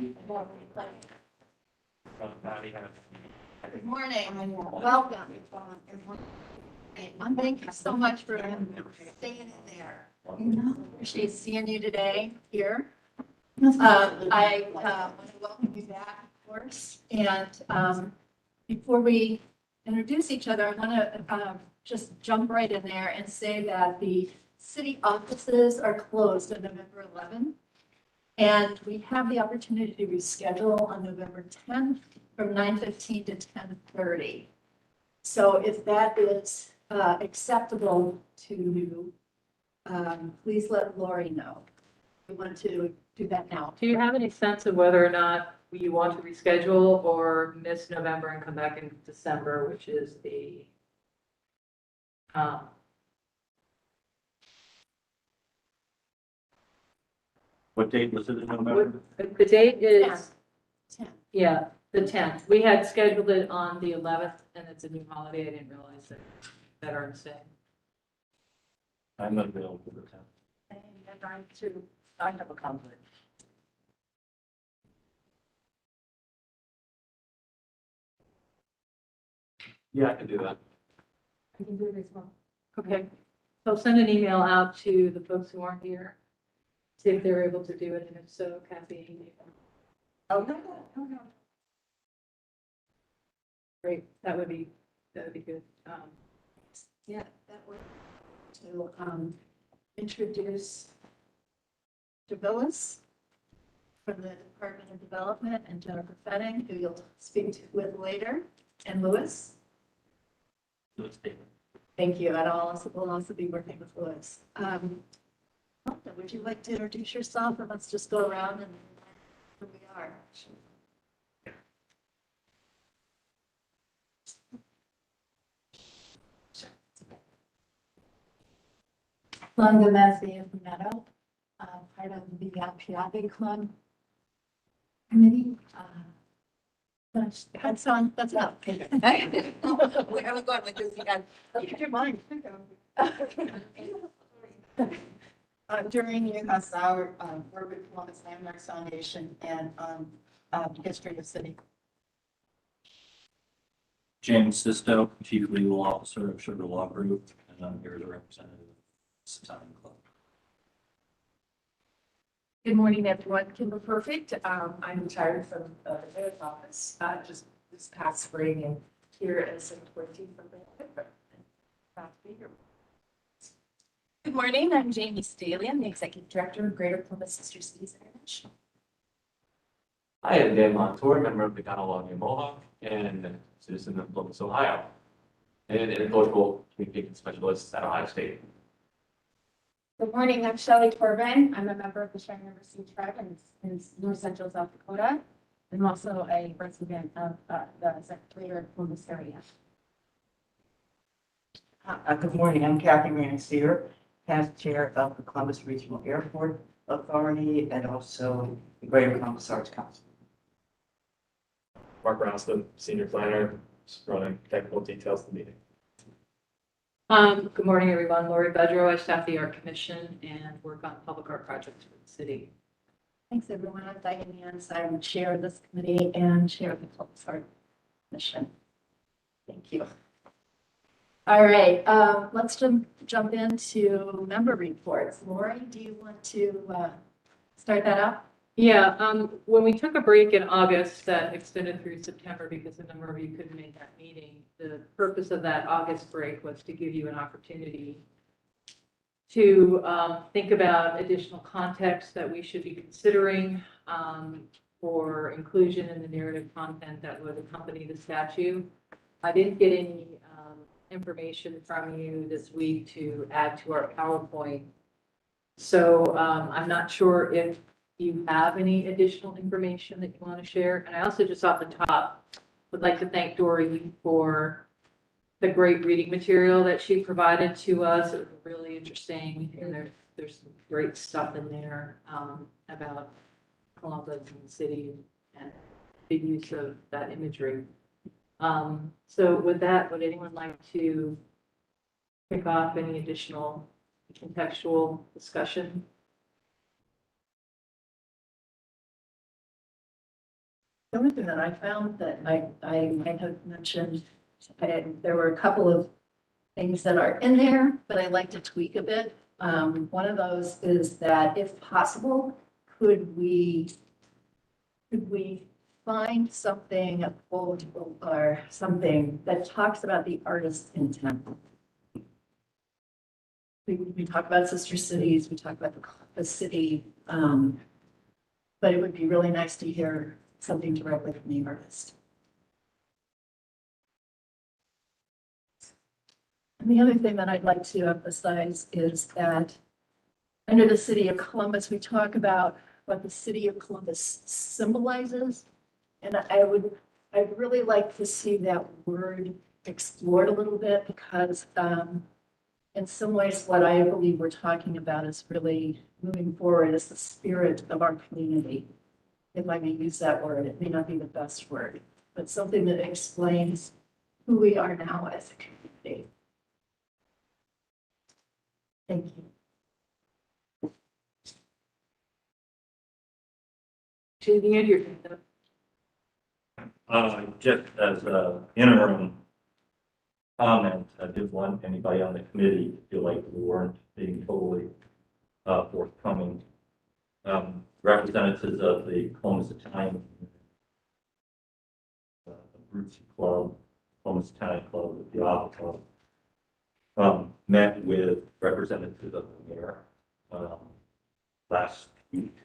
Good morning. Welcome. Thank you so much for staying in there. Appreciate seeing you today here. I want to welcome you back, of course. And before we introduce each other, I want to just jump right in there and say that the city offices are closed on November 11th. And we have the opportunity to reschedule on November 10th from 9:15 to 10:30. So if that is acceptable to you, please let Lori know. We want to do that now. Do you have any sense of whether or not you want to reschedule or miss November and come back in December, which is the What date was it in November? the date is, 10. yeah, the 10th. We had scheduled it on the 11th, and it's a new holiday. I didn't realize that Veterans Day. I'm available for the 10th. And I have a conflict. Yeah, I can do that. I can do it as well. Okay, so I'll send an email out to the folks who aren't here, see if they're able to do it, and if so, Kathy. Oh, no. Great, that would be good. Yeah, that would to introduce DeVillis from the Department of Development and Jennifer Fetting, who you'll speak with later, and Lewis. Let's take it. Thank you. And we'll also be working with Lewis. Would you like to introduce yourself, and let's just go around and who we are. Club Gomez of the Meadow, part of the Piave Club committee. That's on, that's up. We haven't gone with this again. Keep your mind. During UMass hour, work with Columbus Landmarks Foundation and history of city. James Sisto, Chief Legal Officer of Sugar Law Group, and I'm here as a representative of Society Club. Good morning, everyone. Kimber Perfect. I'm retired from the mayor's office just this past spring and here as a 20 from the Good morning. I'm Jamie Staley. I'm the Executive Director of Greater Columbus Sister Cities International. I am Dan Montour, member of the Catalogna Mohawk and citizen of Columbus, Ohio, and an intellectual communication specialist at Ohio State. Good morning, I'm Shelley Torben. I'm a member of the Cheyenne River Sioux Tribe in North Central South Dakota. I'm also a resident of the Greater Columbus area. Good morning, I'm Kathy Rancier, past chair of the Columbus Regional Airport Authority and also the Greater Columbus Arts Council. Mark Ronston, senior planner, just running technical details of the meeting. Good morning, everyone. Lori Bedrow. I staff the Art Commission and work on public art projects for the city. Thanks, everyone. I'm Diane Yance. I'm chair of this committee and chair of the Columbus Art Commission. Thank you. All right, let's jump into member reports. Lori, do you want to start that up? Yeah, when we took a break in August that extended through September because a number of you couldn't make that meeting, the purpose of that August break was to give you an opportunity to think about additional context that we should be considering for inclusion in the narrative content that would accompany the statue. I didn't get any information from you this week to add to our PowerPoint. So I'm not sure if you have any additional information that you want to share. And I also just off the top would like to thank Dory for the great reading material that she provided to us. It was really interesting, and there's some great stuff in there about Columbus and the city and the use of that imagery. So with that, would anyone like to kick off any additional contextual discussion? The only thing that I found that I might have mentioned, there were a couple of things that are in there, but I'd like to tweak a bit. One of those is that if possible, could we find something, a quote or something that talks about the artist's intent? We talk about sister cities, we talk about the city, but it would be really nice to hear something directly from the artist. And the other thing that I'd like to emphasize is that under the city of Columbus, we talk about what the city of Columbus symbolizes. And I'd really like to see that word explored a little bit because in some ways, what I believe we're talking about is really moving forward is the spirit of our community. If I may use that word, it may not be the best word, but something that explains who we are now as a community. Thank you. Judy, and your, Just as an interim comment, I did want anybody on the committee to feel like we weren't being totally forthcoming. Representatives of the Columbus Italian Roots Club, Columbus Italian Club, the Opera Club, met with representatives of the mayor last week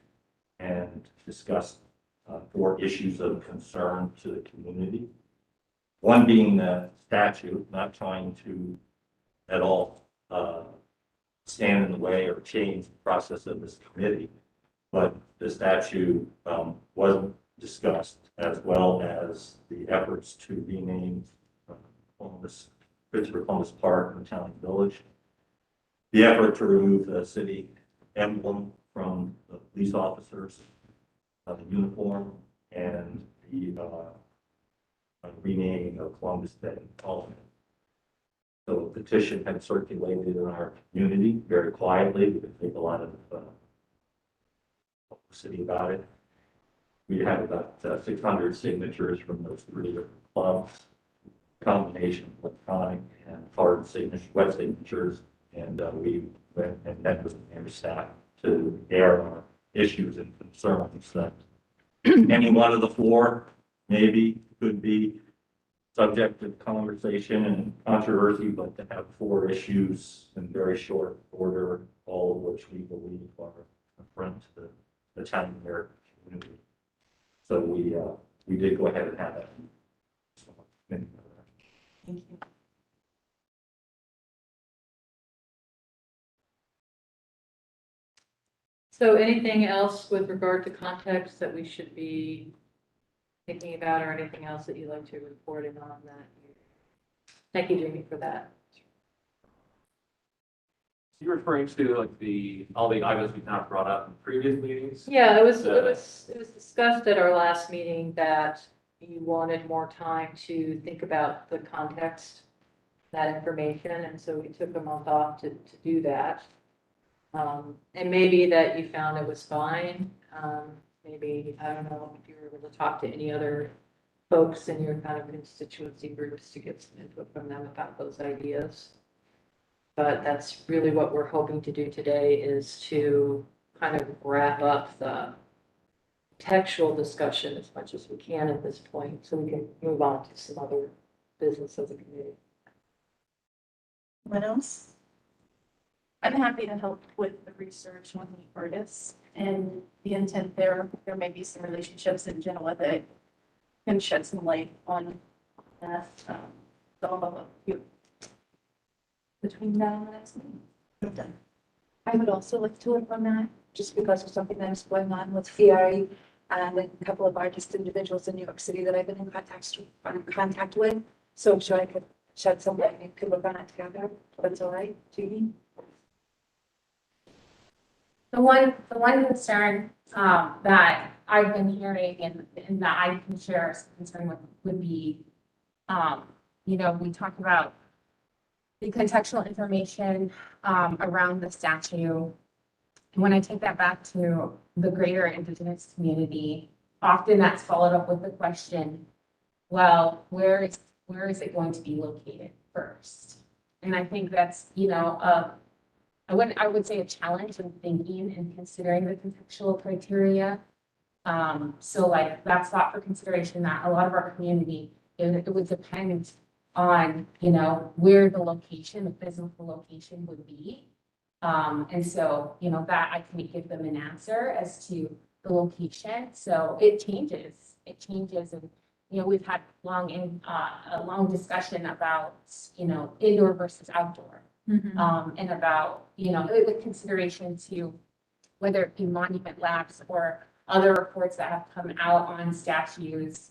and discussed 4 issues of concern to the community. One being the statute, not trying to at all stand in the way or change the process of this committee, but the statute wasn't discussed, as well as the efforts to rename Columbus, Christopher Columbus Park and Town and Village. The effort to remove the city emblem from the police officers, the uniform, and the renaming of Columbus Day Parliament. So a petition had circulated in our community very quietly. We could take a lot of publicity about it. We had about 600 signatures from those 3 different clubs, combination of electronic and hard signatures, wet signatures, and we went and met with the mayor's staff to air our issues and concerns that any one of the 4 maybe could be subject to conversation and controversy, but to have 4 issues in very short order, all of which we believe are a friend to the Italian American community. So we did go ahead and have that. Thank you. so anything else with regard to context that we should be thinking about, or anything else that you'd like to report in on that? Thank you, Jamie, for that. You're referring to like all the items we've not brought up in previous meetings? Yeah, it was discussed at our last meeting that you wanted more time to think about the context, that information, and so we took a month off to do that. And maybe that you found it was fine. Maybe, I don't know if you were able to talk to any other folks in your kind of constituency groups to get some input from them about those ideas. But that's really what we're hoping to do today, is to kind of wrap up the textual discussion as much as we can at this point, so we can move on to some other business of the committee. What else? I'm happy to help with the research on the artists and the intent there. There may be some relationships in Genoa that can shed some light on that. So I'll help you between now and the next meeting. I'm done. I would also like to work on that, just because of something that is going on with FIARI and a couple of artist individuals in New York City that I've been in contact with. So I'm sure I could shed some light and could work on it together. That's all right, Judy? The one concern that I've been hearing and that I can share some concern with would be, we talked about the contextual information around the statue. And when I take that back to the greater Indigenous community, often that's followed up with the question, well, where is it going to be located first? And I think that's, I would say a challenge in thinking and considering the contextual criteria. So like that's thought for consideration that a lot of our community, it would depend on, where the location, the physical location would be. And so, that I couldn't give them an answer as to the location. So it changes. And, we've had a long discussion about, indoor versus outdoor. And about, with consideration to whether it be Monument Labs or other reports that have come out on statues,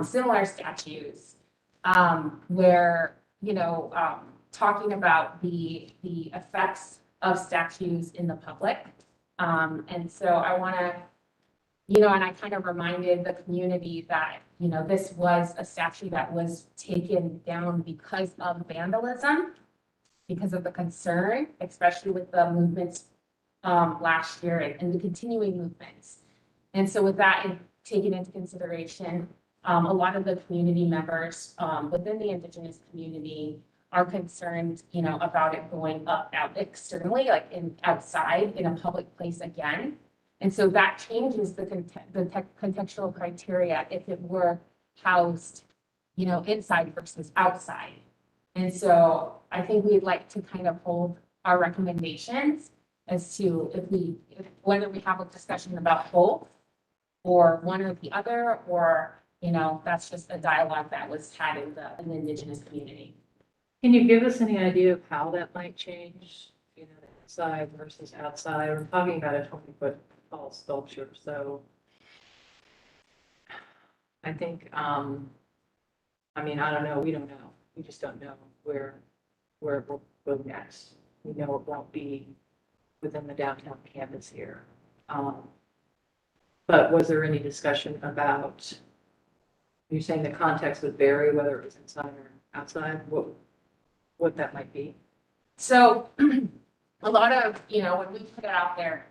similar statues, where, talking about the effects of statues in the public. And so I want to, and I kind of reminded the community that, this was a statue that was taken down because of vandalism, because of the concern, especially with the movements last year and the continuing movements. And so with that taken into consideration, a lot of the community members within the Indigenous community are concerned, about it going up out externally, like outside in a public place again. And so that changes the contextual criteria if it were housed, inside versus outside. And so I think we'd like to kind of hold our recommendations as to whether we have a discussion about both or one or the other, or, that's just a dialogue that was had in the Indigenous community. Can you give us any idea of how that might change, inside versus outside? We're talking about a 20-foot tall sculpture, so I think, I don't know, we don't know. We just don't know where it will go next. We know it won't be within the downtown campus here. But was there any discussion about, you're saying the context would vary, whether it was inside or outside, what that might be? So a lot of, when we put it out there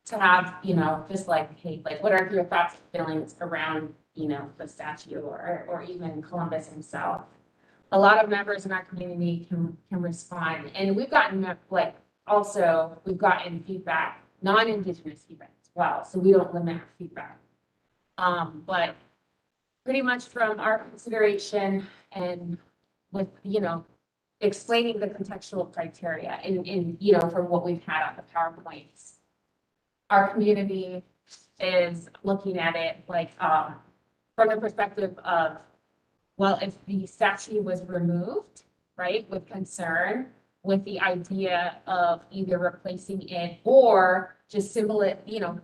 to have, just like, hey, like, what are your thoughts and feelings around, the statue or even Columbus himself? A lot of members in our community can respond. And we've gotten we've gotten feedback, non-Indigenous feedback as well. So we don't limit feedback. But pretty much from our consideration and with, explaining the contextual criteria in from what we've had on the PowerPoints, our community is looking at it like, from the perspective of, well, if the statue was removed, right, with concern, with the idea of either replacing it or just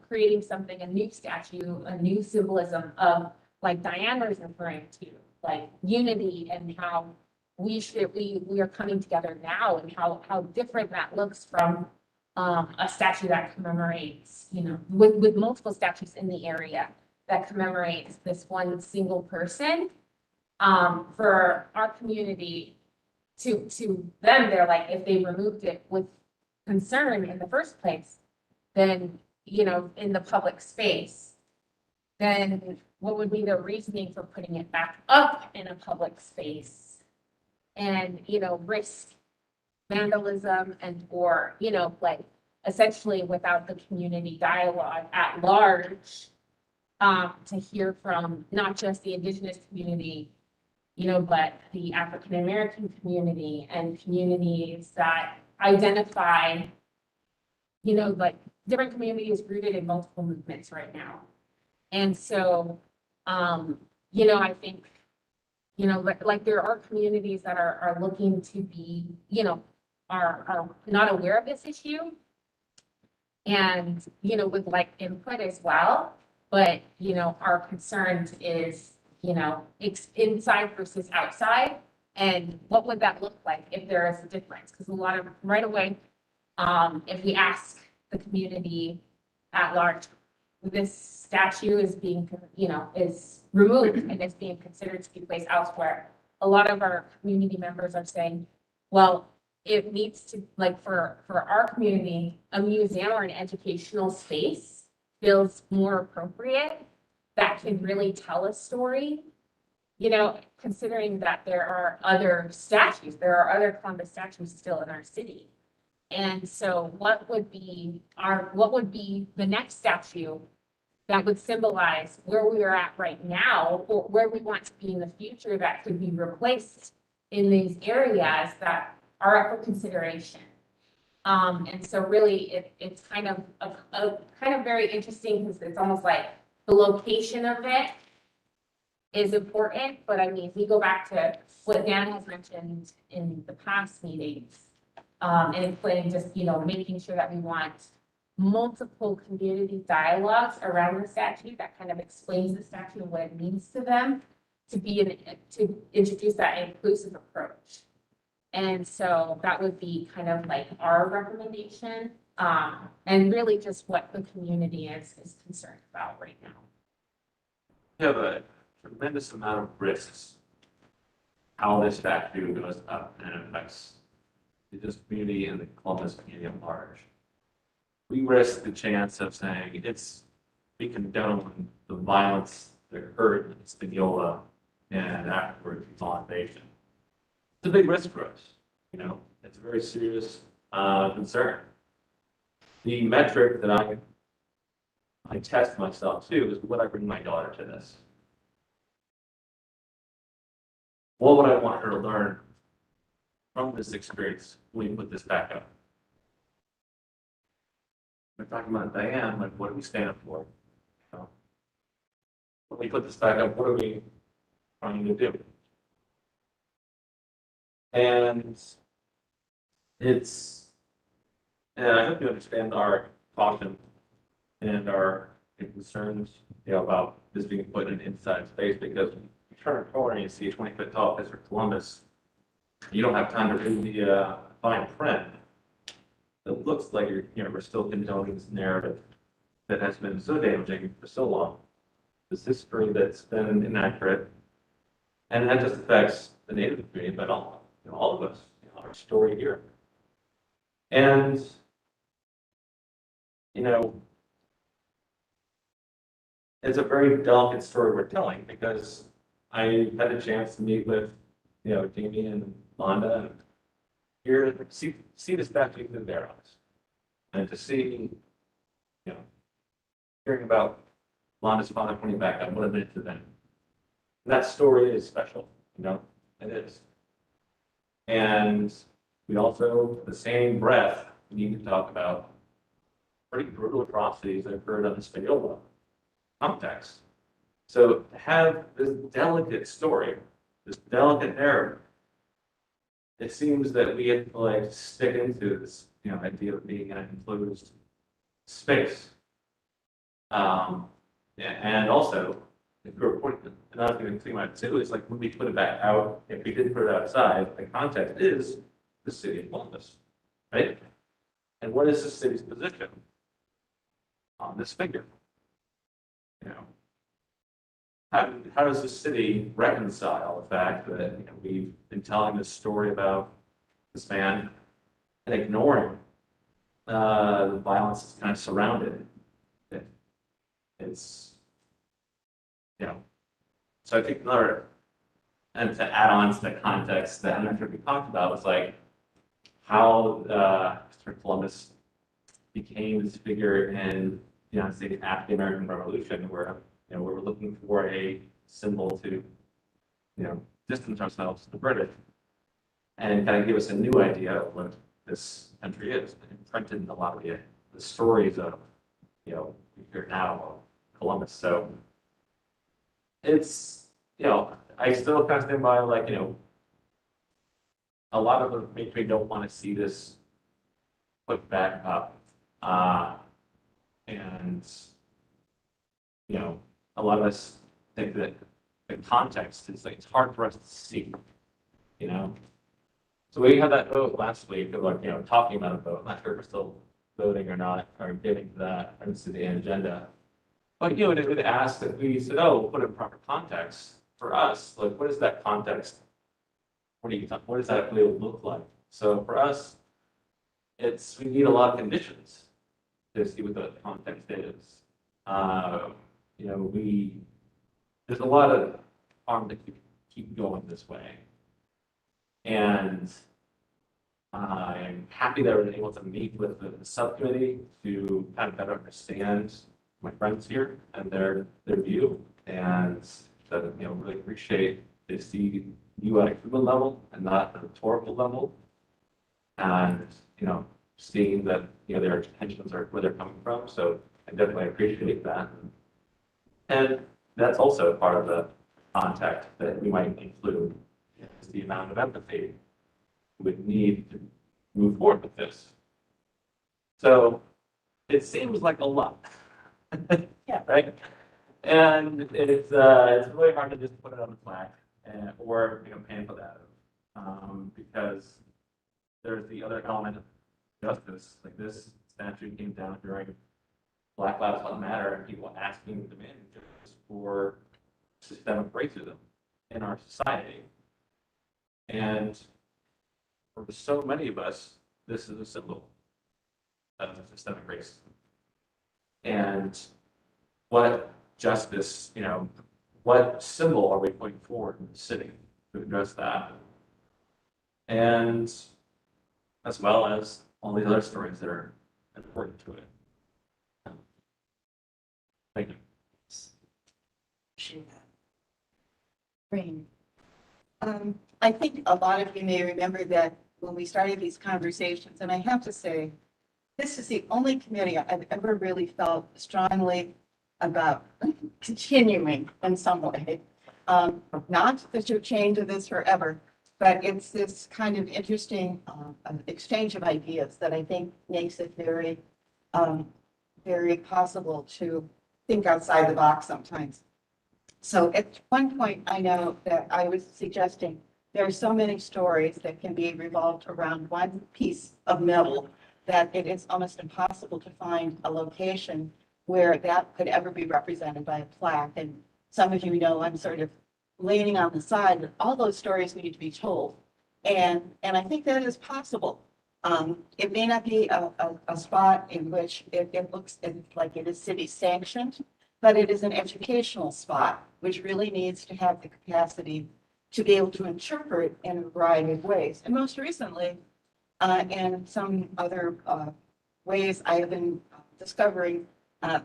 creating something, a new statue, a new symbolism of, like Diane was referring to, like unity and how we are coming together now, and how different that looks from a statue that commemorates, with multiple statues in the area that commemorates this one single person. For our community, to them, they're like, if they removed it with concern in the first place, then, in the public space, then what would be the reasoning for putting it back up in a public space and, risk vandalism or, essentially without the community dialogue at large, to hear from not just the Indigenous community, but the African American community and communities that identify, different communities rooted in multiple movements right now. And so, I think, there are communities that are looking to be, are not aware of this issue. And, with input as well. But, our concern is, inside versus outside. And what would that look like if there is a difference? Because right away, if we ask the community at large, this statue is being, is removed and it's being considered to be placed elsewhere. A lot of our community members are saying, well, it needs to, for our community, a museum or an educational space feels more appropriate can really tell a story. You know, considering that there are other statues, there are other Columbus statues still in our city. And so what would be the next statue that would symbolize where we are at right now, or where we want to be in the future, that could be replaced in these areas that are up for consideration? And so really, it's kind of very interesting, because it's almost like the location of it is important, but I mean, we go back to what Dan has mentioned in the past meetings, and including just, making sure that we want multiple community dialogues around the statute that kind of explains the statute and what it means to them, to introduce that inclusive approach. And so that would be kind of like our recommendation, and really just what the community is concerned about right now. We have a tremendous amount of risks how this statute goes up and affects this community and the Columbus community at large. We risk the chance of saying we condone the violence that occurred in Spagnola and afterwards consolidation. It's a big risk for us. It's a very serious concern. The metric that I test myself to is, would I bring my daughter to this? What would I want her to learn from this experience when we put this back up? We're talking about Diane, like, what do we stand up for? When we put this back up, what are we trying to do? And I hope you understand our caution and our concerns, about this being put in an inside space, because when you turn a corner and you see a 20-foot tall picture of Columbus, you don't have time to read the fine print. It looks like we're still condoning this narrative that has been so damaging for so long. This history that's been inaccurate, and that just affects the Native community, but all of us, our story here. And it's a very delicate story we're telling, because I had a chance to meet with, Jamie and Londa, and see the statue through their eyes, and to see, hearing about Londa's father putting back up, what it meant to them. And that story is special, it is. And we also, the same breath, need to talk about pretty brutal atrocities that occurred on the Spagnola context. So to have this delicate story, this delicate narrative, it seems that we have to stick into this, idea of being in an enclosed space. And also, if we're pointing, another thing to think too is when we put it back out, if we did put it outside, the context is the city of Columbus, right? And what is the city's position on this figure? How does the city reconcile the fact that we've been telling this story about this man and ignoring the violence that's kind of surrounded it? It's so I think and to add on to the context that I'm sure we talked about, was how Mr. Columbus became this figure in the United States after the American Revolution, where we're looking for a symbol to distance ourselves from the British and kind of give us a new idea of what this country is, and imprinted in a lot of the stories of here now Columbus. So it's I still kind of stand by a lot of them maybe don't want to see this put back up, and a lot of us think that the context is it's hard for us to see, So we had that vote last week of talking about a vote. I'm not sure if we're still voting or not, or getting to that. I didn't see the agenda. But it would ask that we said, put it in proper context for us. What is that context? What does that really look like? So for us, we need a lot of conditions to see what the context is. We there's a lot of harm to keep going this way. And I'm happy that we're able to meet with the subcommittee to kind of better understand my friends here and their view. And that, really appreciate they see you at a human level and not at a rhetorical level. And, seeing that, their intentions are where they're coming from. So I definitely appreciate that. And that's also part of the context that we might include is the amount of empathy we would need to move forward with this. So it seems like a lot. Yeah, right? And it's really hard to just put it on the flag or pamphlet out of because there's the other element of justice. Like this statute came down during Black Lives Matter and people asking demanding justice for systemic racism in our society. And for so many of us, this is a symbol of systemic racism. And what justice, what symbol are we putting forward in the city to address that? And as well as all these other stories that are important to it. Thank you. Green. I think a lot of you may remember that when we started these conversations, and I have to say, this is the only committee I've ever really felt strongly about continuing in some way. Not that you'll change this forever, but it's this kind of interesting exchange of ideas that I think makes it very, very possible to think outside the box sometimes. So at one point, I know that I was suggesting there are so many stories that can be revolved around one piece of metal that it is almost impossible to find a location where that could ever be represented by a plaque. And some of you know I'm sort of leaning on the side that all those stories need to be told. And I think that is possible. It may not be a spot in which it looks like it is city sanctioned, but it is an educational spot, which really needs to have the capacity to be able to interpret in a variety of ways. And most recently, and some other ways I have been discovering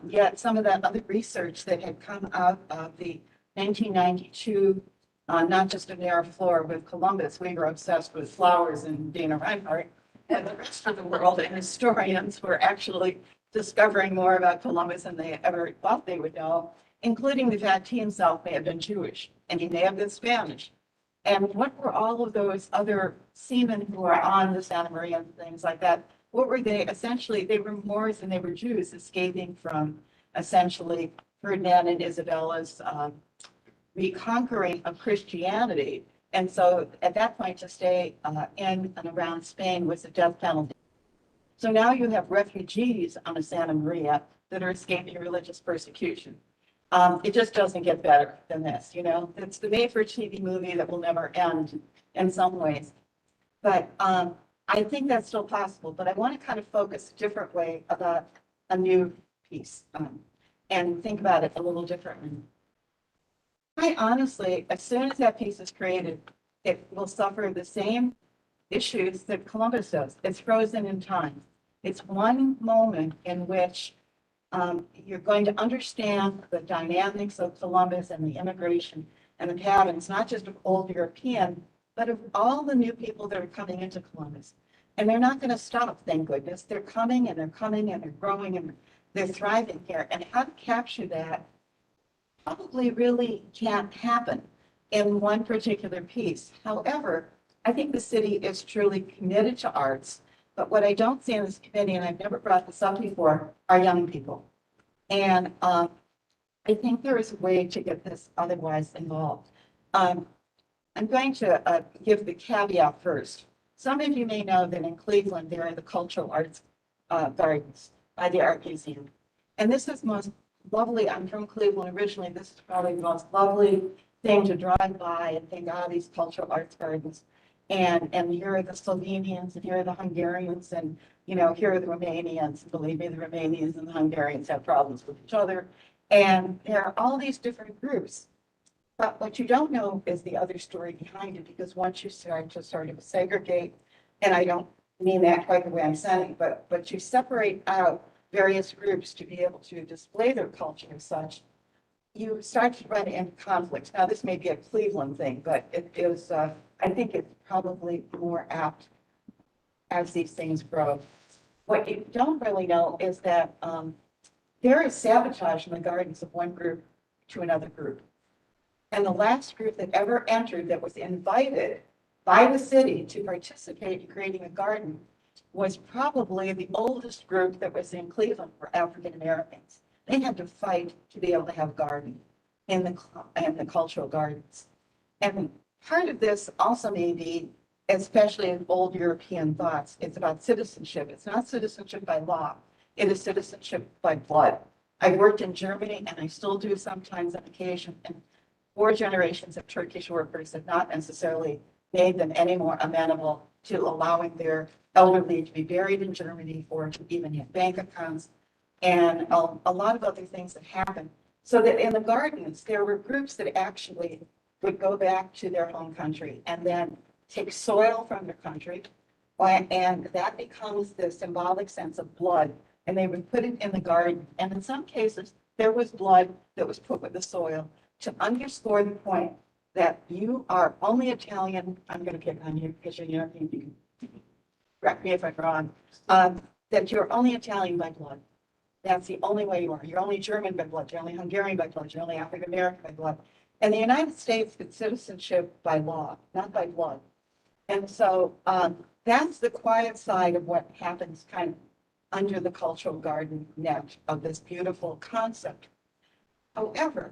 yet some of that other research that had come out of the 1992, not just in our floor with Columbus, we were obsessed with flowers and Dana Reinhardt, and the rest of the world and historians were actually discovering more about Columbus than they ever thought they would know, including the fact he himself may have been Jewish and he may have been Spanish. And what were all of those other seamen who were on the Santa Maria and things like that? What were they? Essentially, they were Moors and they were Jews escaping from essentially Ferdinand and Isabella's reconquering of Christianity. And so at that point, to stay in and around Spain was a death penalty. So now you have refugees on the Santa Maria that are escaping religious persecution. It just doesn't get better than this, It's the made-for-TV movie that will never end in some ways. But I think that's still possible, but I want to kind of focus a different way about a new piece and think about it a little differently. I honestly, as soon as that piece is created, it will suffer the same issues that Columbus does. It's frozen in time. It's one moment in which you're going to understand the dynamics of Columbus and the immigration and the patterns, not just of old European, but of all the new people that are coming into Columbus. And they're not going to stop, thank goodness. They're coming and they're coming and they're growing and they're thriving here. And how to capture that probably really can't happen in one particular piece. However, I think the city is truly committed to arts. But what I don't see in this committee, and I've never brought this up before, are young people. And I think there is a way to get this otherwise involved. I'm going to give the caveat first. Some of you may know that in Cleveland, there are the cultural arts gardens by the Art Museum. And this is most lovely. I'm from Cleveland originally. This is probably the most lovely thing to drive by and think, these cultural arts gardens. And here are the Slovenians, and here are the Hungarians, and here are the Romanians. Believe me, the Romanians and the Hungarians have problems with each other. And there are all these different groups. But what you don't know is the other story behind it, because once you start to sort of segregate, and I don't mean that quite the way I'm saying, but you separate out various groups to be able to display their culture as such, you start to run into conflicts. Now, this may be a Cleveland thing, but it is, I think it's probably more apt as these things grow. What you don't really know is that there is sabotage in the gardens of one group to another group. And the last group that ever entered that was invited by the city to participate in creating a garden was probably the oldest group that was in Cleveland for African Americans. They had to fight to be able to have a garden in the cultural gardens. And part of this also may be, especially in old European thoughts, it's about citizenship. It's not citizenship by law. It is citizenship by blood. I worked in Germany, and I still do sometimes on occasion, and 4 generations of Turkish workers have not necessarily made them any more amenable to allowing their elderly to be buried in Germany or to even have bank accounts, and a lot of other things that happen. So that in the gardens, there were groups that actually would go back to their home country and then take soil from their country, and that becomes the symbolic sense of blood, and they would put it in the garden. And in some cases, there was blood that was put with the soil to underscore the point that you are only Italian. I'm going to pick on you because you're European. You can correct me if I'm wrong. That you're only Italian by blood. That's the only way you are. You're only German by blood. You're only Hungarian by blood. You're only African American by blood. And the United States is citizenship by law, not by blood. And so that's the quiet side of what happens kind of under the cultural garden net of this beautiful concept. However,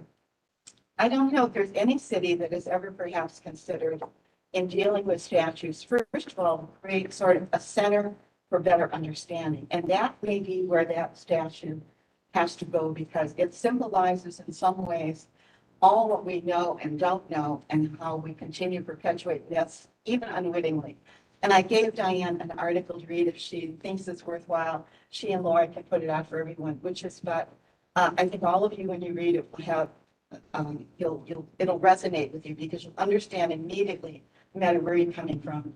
I don't know if there's any city that has ever perhaps considered in dealing with statues, first of all, create sort of a center for better understanding. And that may be where that statue has to go, because it symbolizes in some ways all what we know and don't know, and how we continue to perpetuate myths, even unwittingly. And I gave Diane an article to read if she thinks it's worthwhile. She and Laura can put it out for everyone, which is about, I think all of you, when you read it, will have, it'll resonate with you, because you'll understand immediately, no matter where you're coming from,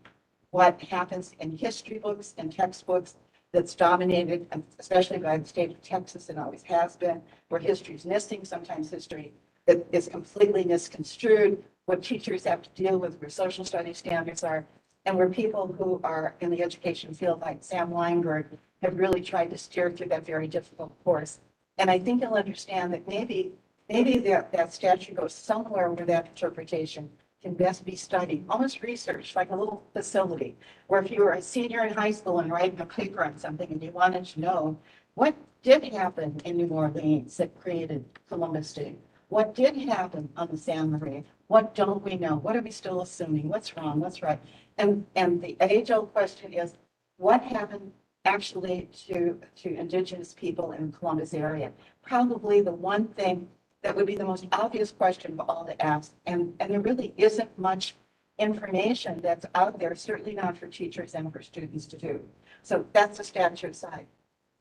what happens in history books and textbooks that's dominated, especially by the state of Texas, and always has been, where history is missing, sometimes history that is completely misconstrued, what teachers have to deal with, where social studies standards are, and where people who are in the education field, like Sam Weinberg, have really tried to steer through that very difficult course. And I think you'll understand that maybe that statute goes somewhere where that interpretation can best be studied, almost researched, like a little facility, where if you were a senior in high school and writing a paper on something and you wanted to know what did happen in New Orleans that created Columbus Day, what did happen on the San Marie, what don't we know, what are we still assuming, what's wrong, what's right, and the age-old question is, what happened actually to indigenous people in the Columbus area? Probably the one thing that would be the most obvious question of all to ask. And there really isn't much information that's out there, certainly not for teachers and for students to do. So that's the statute side.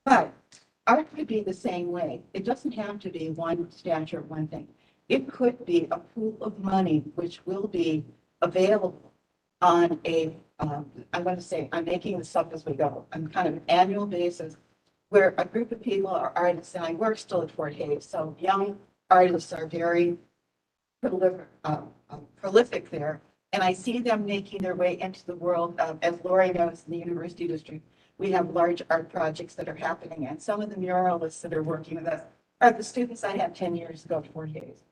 But art could be the same way. It doesn't have to be one statue or one thing. It could be a pool of money which will be available on a, I'm going to say, I'm making this up as we go, on kind of an annual basis, where a group of people are artists, and I work still at Fort Hays, so young artists are very prolific there. And I see them making their way into the world. As Lori knows, in the University District, we have large art projects that are happening. And some of the muralists that are working with us are the students I had 10 years ago at Fort Hays,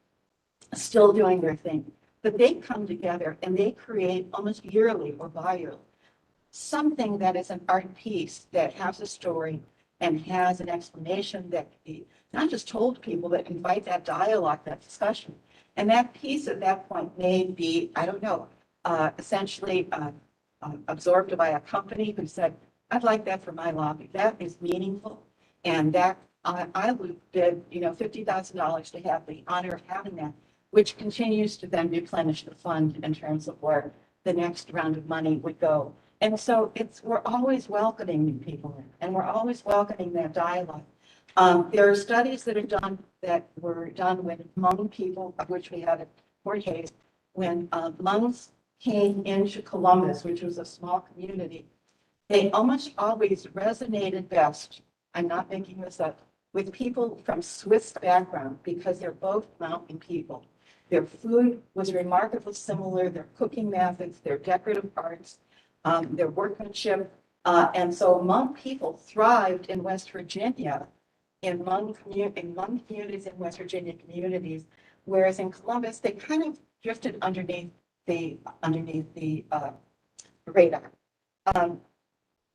still doing their thing. But they come together and they create almost yearly or bi-yearly something that is an art piece that has a story and has an explanation that can be not just told to people, but invite that dialogue, that discussion. And that piece at that point may be, I don't know, essentially absorbed by a company who said, I'd like that for my lobby. That is meaningful. And that I would bid, $50,000 to have the honor of having that, which continues to then replenish the fund in terms of where the next round of money would go. And so we're always welcoming new people in, and we're always welcoming that dialogue. There are studies that were done with Hmong people, of which we had Hayes, when Hmong came into Columbus, which was a small community, they almost always resonated best, I'm not making this up, with people from Swiss background because they're both mountain people. Their food was remarkably similar, their cooking methods, their decorative arts, their workmanship. And so Hmong people thrived in West Virginia, in Hmong communities in West Virginia communities, whereas in Columbus, they kind of drifted underneath the radar.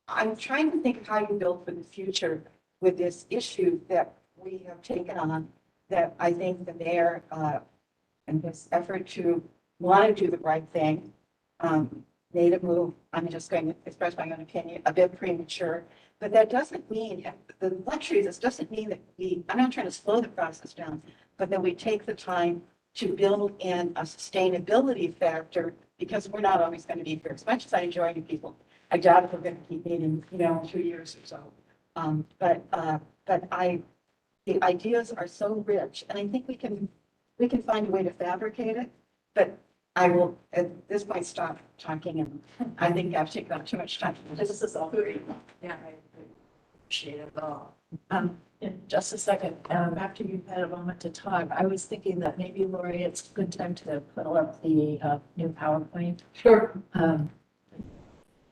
I'm trying to think of how you build for the future with this issue that we have taken on, that I think the mayor, and his effort to want to do the right thing, made a move. I'm just going to express my own opinion, a bit premature, but that doesn't mean, the luxury of this doesn't mean that I'm not trying to slow the process down, but that we take the time to build in a sustainability factor, because we're not always going to be here. As much as I enjoy you people, I doubt if we're going to keep meeting, in 2 years or so. The ideas are so rich, and I think we can find a way to fabricate it. But I will at this point stop talking, and I think I've taken up too much time. This is all great. Yeah, I appreciate it all. In just a second, after you've had a moment to talk, I was thinking that maybe, Lori, it's a good time to put up the new PowerPoint. Sure.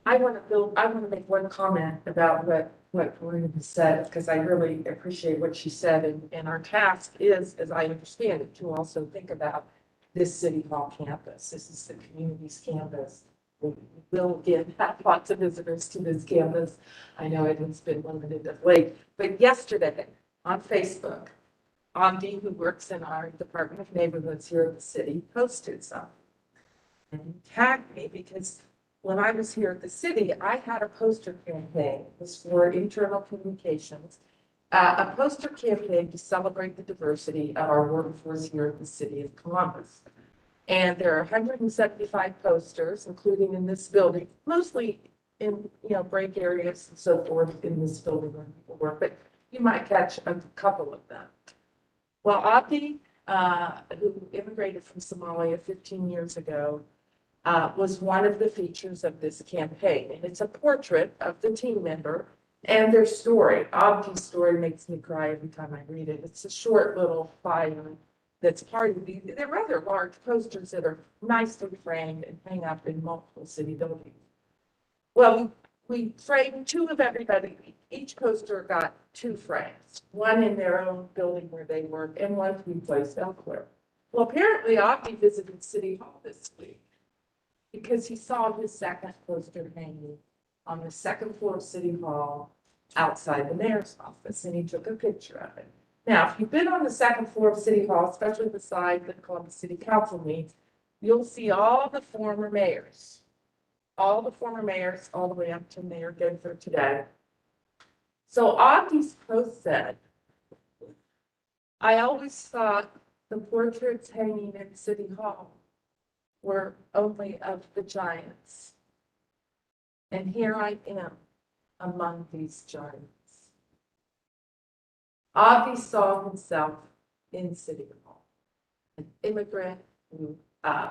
I want to make one comment about what Corinne has said, because I really appreciate what she said. And our task is, as I understand it, to also think about this City Hall campus. This is the community's campus. We will have lots of visitors to this campus. I know it has been limited of late, but yesterday on Facebook, Amdi, who works in our Department of Neighborhoods here at the city, posted something and tagged me, because when I was here at the city, I had a poster campaign. It was for internal communications, a poster campaign to celebrate the diversity of our workforce here at the city of Columbus. And there are 175 posters, including in this building, mostly in break areas and so forth in this building where people work, but you might catch a couple of them. Well, Abdi, who immigrated from Somalia 15 years ago, was one of the features of this campaign. And it's a portrait of the team member and their story. Abdi's story makes me cry every time I read it. It's a short little fire that's part of they're rather large posters that are nicely framed and hang up in multiple city buildings. Well, we framed two of everybody. Each poster got 2 frames, one in their own building where they work and one to be placed elsewhere. Well, apparently Abdi visited City Hall this week because he saw his second poster hanging on the 2nd floor of City Hall outside the mayor's office, and he took a picture of it. Now, if you've been on the 2nd floor of City Hall, especially beside the Columbus City Council meets, you'll see all the former mayors, all the way up to Mayor Gensler today. So Abdi's post said, I always thought the portraits hanging in City Hall were only of the giants. And here I am among these giants. Abdi saw himself in City Hall, an immigrant who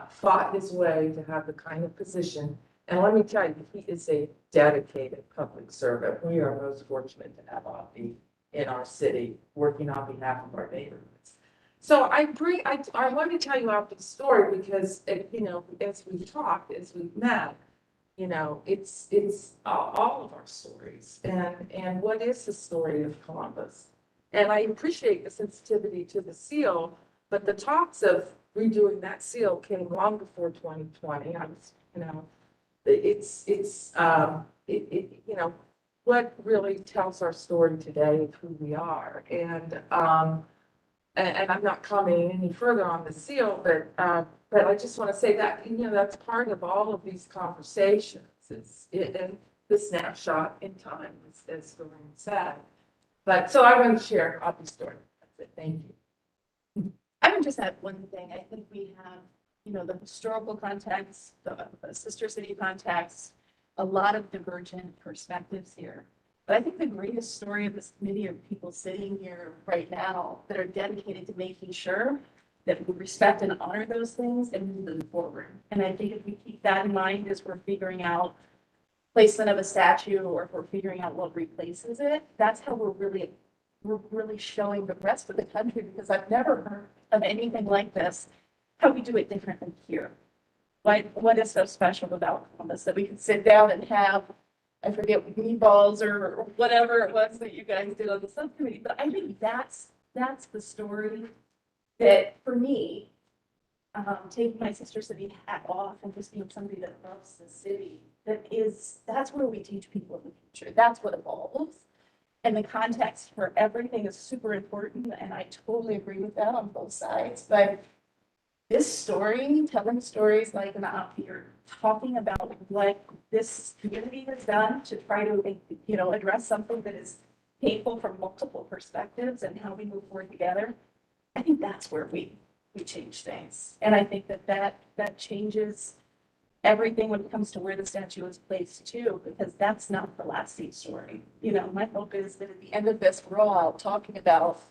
fought his way to have the kind of position. And let me tell you, he is a dedicated public servant. We are most fortunate to have Abdi in our city working on behalf of our neighborhoods. So I want to tell you Abdi's story because, as we've talked, as we've met, it's all of our stories. And what is the story of Columbus? And I appreciate the sensitivity to the seal, but the talks of redoing that seal came long before 2020. What really tells our story today of who we are. And I'm not commenting any further on the seal, but I just want to say that, that's part of all of these conversations. And the snapshot in time, as Doreen said. But so I want to share Abdi's story. That's it. Thank you. I would just add one thing. I think we have, the historical context, the sister city context, a lot of divergent perspectives here. But I think the greatest story of this committee are people sitting here right now that are dedicated to making sure that we respect and honor those things and move them forward. And I think if we keep that in mind as we're figuring out placement of a statue or if we're figuring out what replaces it, that's how we're really showing the rest of the country, because I've never heard of anything like this, how we do it differently here. What is so special about Columbus that we can sit down and have, I forget, meatballs or whatever it was that you guys did on the subcommittee, but I think that's the story that, for me, taking my sister city hat off and just being somebody that loves the city, that's where we teach people in the future. That's what evolves. And the context for everything is super important, and I totally agree with that on both sides. But this story, telling stories like that here, talking about what this community has done to try to, address something that is painful from multiple perspectives and how we move forward together, I think that's where we change things. And I think that changes everything when it comes to where the statue is placed too, because that's not the lasting story. My hope is that at the end of this, we're all out talking about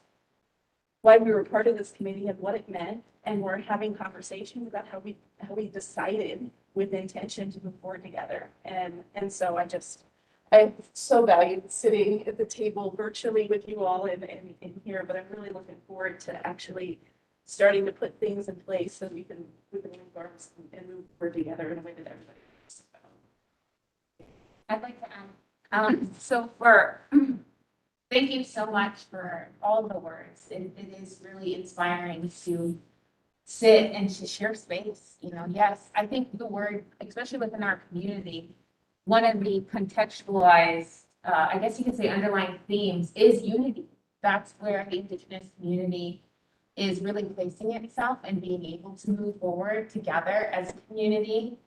why we were part of this committee and what it meant, and we're having conversations about how we decided with intention to move forward together. And so I so valued sitting at the table virtually with you all in here, but I'm really looking forward to actually starting to put things in place so we can link arms and move forward together in a way that everybody wants. I'd like to add, thank you so much for all the words. It is really inspiring to sit and to share space. Yes, I think the word, especially within our community, one of the contextualized, I guess you could say underlying themes is unity. That's where the Indigenous community is really placing itself and being able to move forward together as a community.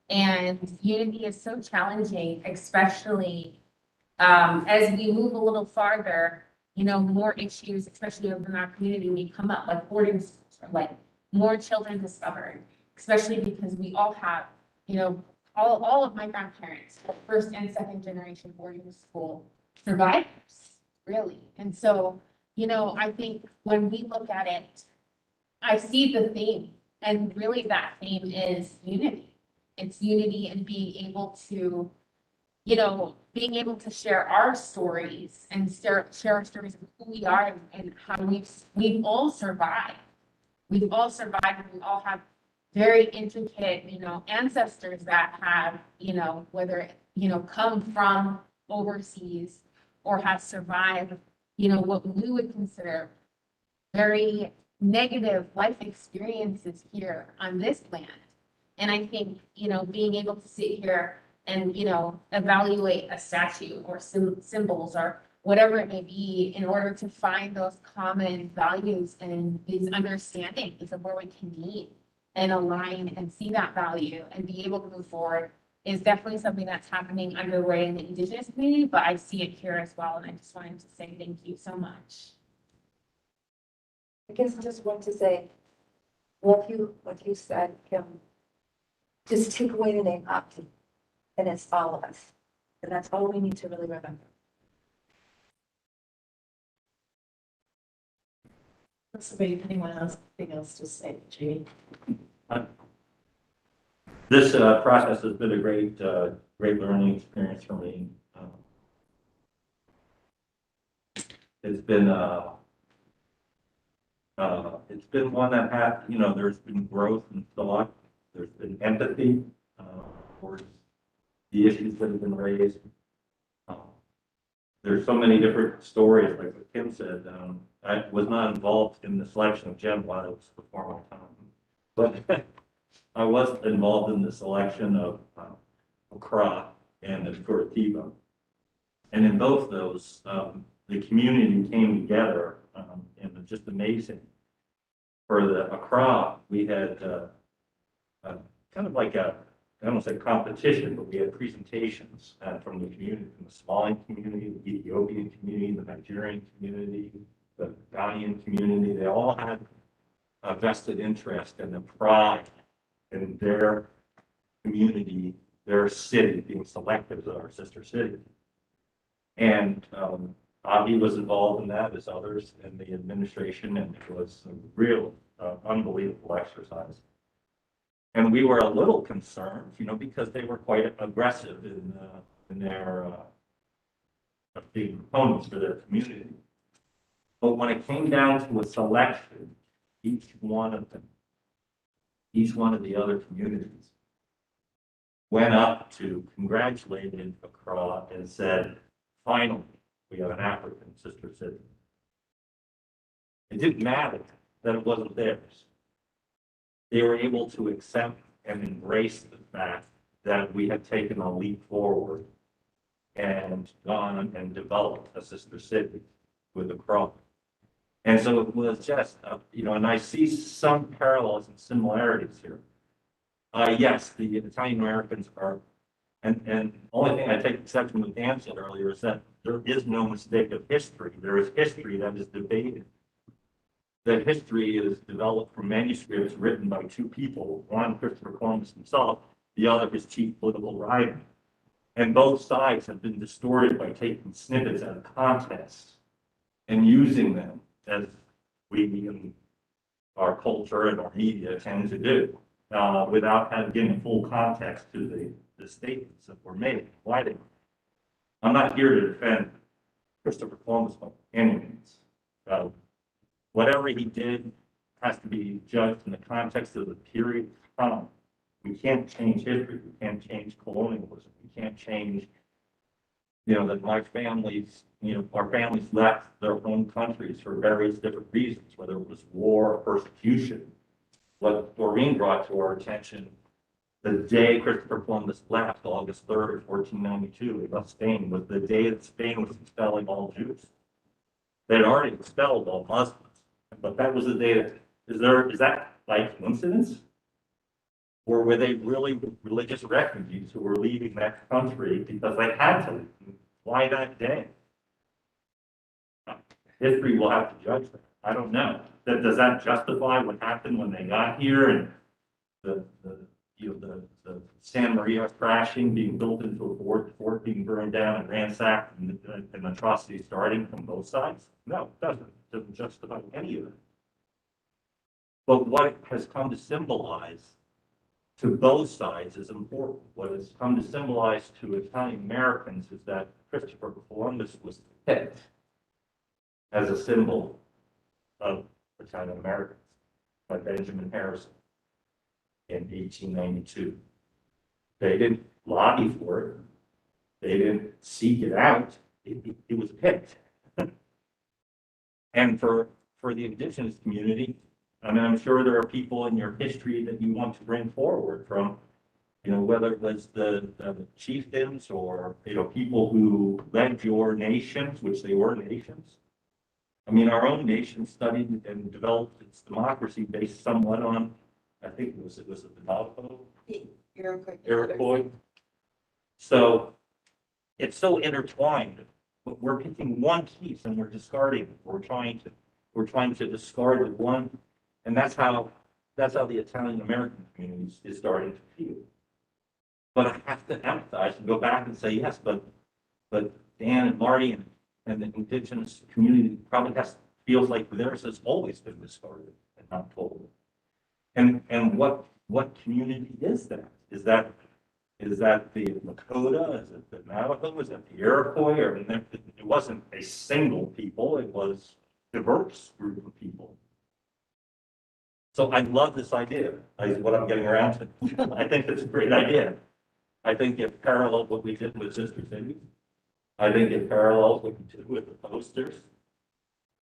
And unity is so challenging, especially as we move a little farther, more issues, especially within our community, may come up, like boarding schools, like more children discovered, especially because we all have, all of my grandparents, first and second generation boarding school survivors, really. And so, I think when we look at it, I see the theme, and really that theme is unity. It's unity and being able to, being able to share our stories and share our stories of who we are and how we've all survived. We've all survived, and we all have very intricate, ancestors that have, whether, come from overseas or have survived, what we would consider very negative life experiences here on this land. And I think, being able to sit here and, evaluate a statue or symbols or whatever it may be in order to find those common values and these understandings of where we can meet and align and see that value and be able to move forward is definitely something that's happening underway in the Indigenous community, but I see it here as well. And I just wanted to say thank you so much. I guess I just want to say, what you said, Kim, just take away the name Opti, and it's all of us. And that's all we need to really remember. Anyone else, anything else to say, Jamie? This process has been a great learning experience for me. It's been one that had, there's been growth and thought. There's been empathy towards the issues that have been raised. There's so many different stories, like what Kim said. I was not involved in the selection of Jen while it was before my time, but I was involved in the selection of Accra and of Curitiba. And in both those, the community came together, and it was just amazing. For the Accra, we had kind of like I don't want to say competition, but we had presentations from the community, from the Somali community, the Ethiopian community, the Nigerian community, the Ghanaian community. They all had a vested interest and a pride in their community, their city being selected as our sister city. And Avi was involved in that, as others in the administration, and it was a real an unbelievable exercise. And we were a little concerned, because they were quite aggressive in their being proponents for their community. But when it came down to a selection, each one of the other communities went up to congratulated Accra and said, finally, we have an African sister city. It didn't matter that it wasn't theirs. They were able to accept and embrace the fact that we had taken a leap forward and gone and developed a sister city with Accra. And so it was just, and I see some parallels and similarities here. Yes, the Italian Americans are, and the only thing I take exception with Dan said earlier is that there is no mistake of history. There is history that is debated. That history is developed from manuscripts written by two people, one Christopher Columbus himself, the other his chief political rival. And both sides have been distorted by taking snippets out of context and using them as we in our culture and our media tend to do, without giving full context to the statements that were made. Why they? I'm not here to defend Christopher Columbus by any means. Whatever he did has to be judged in the context of the period of time. We can't change history. We can't change colonialism. We can't change, that my families, our families left their home countries for various different reasons, whether it was war or persecution. What Doreen brought to our attention the day Christopher Columbus left, August 3rd, 1492, he left Spain, was the day that Spain was expelling all Jews. They had already expelled all Muslims, but that was the day that, is that by coincidence? Or were they really religious refugees who were leaving that country because they had to leave? Why that day? History will have to judge that. I don't know. Does that justify what happened when they got here and the Santa Maria crashing, being built into a fort being burned down and ransacked, and atrocities starting from both sides? No, it doesn't. It doesn't justify any of it. But what it has come to symbolize to both sides is important. What it's come to symbolize to Italian Americans is that Christopher Columbus was picked as a symbol of Italian Americans by Benjamin Harrison in 1892. They didn't lobby for it. They didn't seek it out. It was picked. And for the indigenous community, I mean, I'm sure there are people in your history that you want to bring forward from, whether it was the chieftains or, people who led your nations, which they were nations. I mean, our own nation studied and developed its democracy based somewhat on, I think it was the Navajo, Iroquois. So it's so intertwined, but we're picking one piece and we're discarding it. We're trying to discard the one. And that's how the Italian American community is starting to feel. But I have to emphasize and go back and say, yes, but Dan and Marty and the indigenous community probably feels like theirs has always been discarded and not told. And what community is that? Is that the Lakota? Is it the Navajo? Is it the Iroquois? Or it wasn't a single people, it was a diverse group of people. So I love this idea, is what I'm getting around to. I think it's a great idea. I think it parallels what we did with Sister City. I think it parallels what we did with the posters.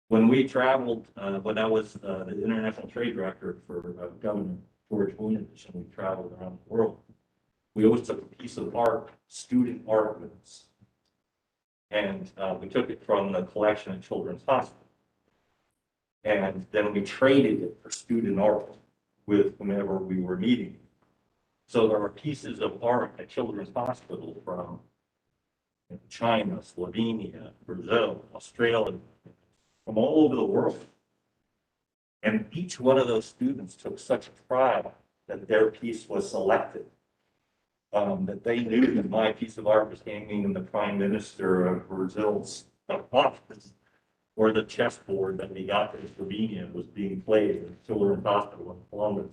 When we traveled, when I was the international trade director for Governor George Williams, and we traveled around the world, we always took a piece of art, student art with us. And we took it from the collection at Children's Hospital. And then we traded it for student art with whomever we were meeting. So there are pieces of art at Children's Hospital from China, Slovenia, Brazil, Australia, from all over the world. And each one of those students took such pride that their piece was selected, that they knew that my piece of art was hanging in the Prime Minister of Brazil's office, or the chessboard that we got in Slovenia was being played in Children's Hospital in Columbus.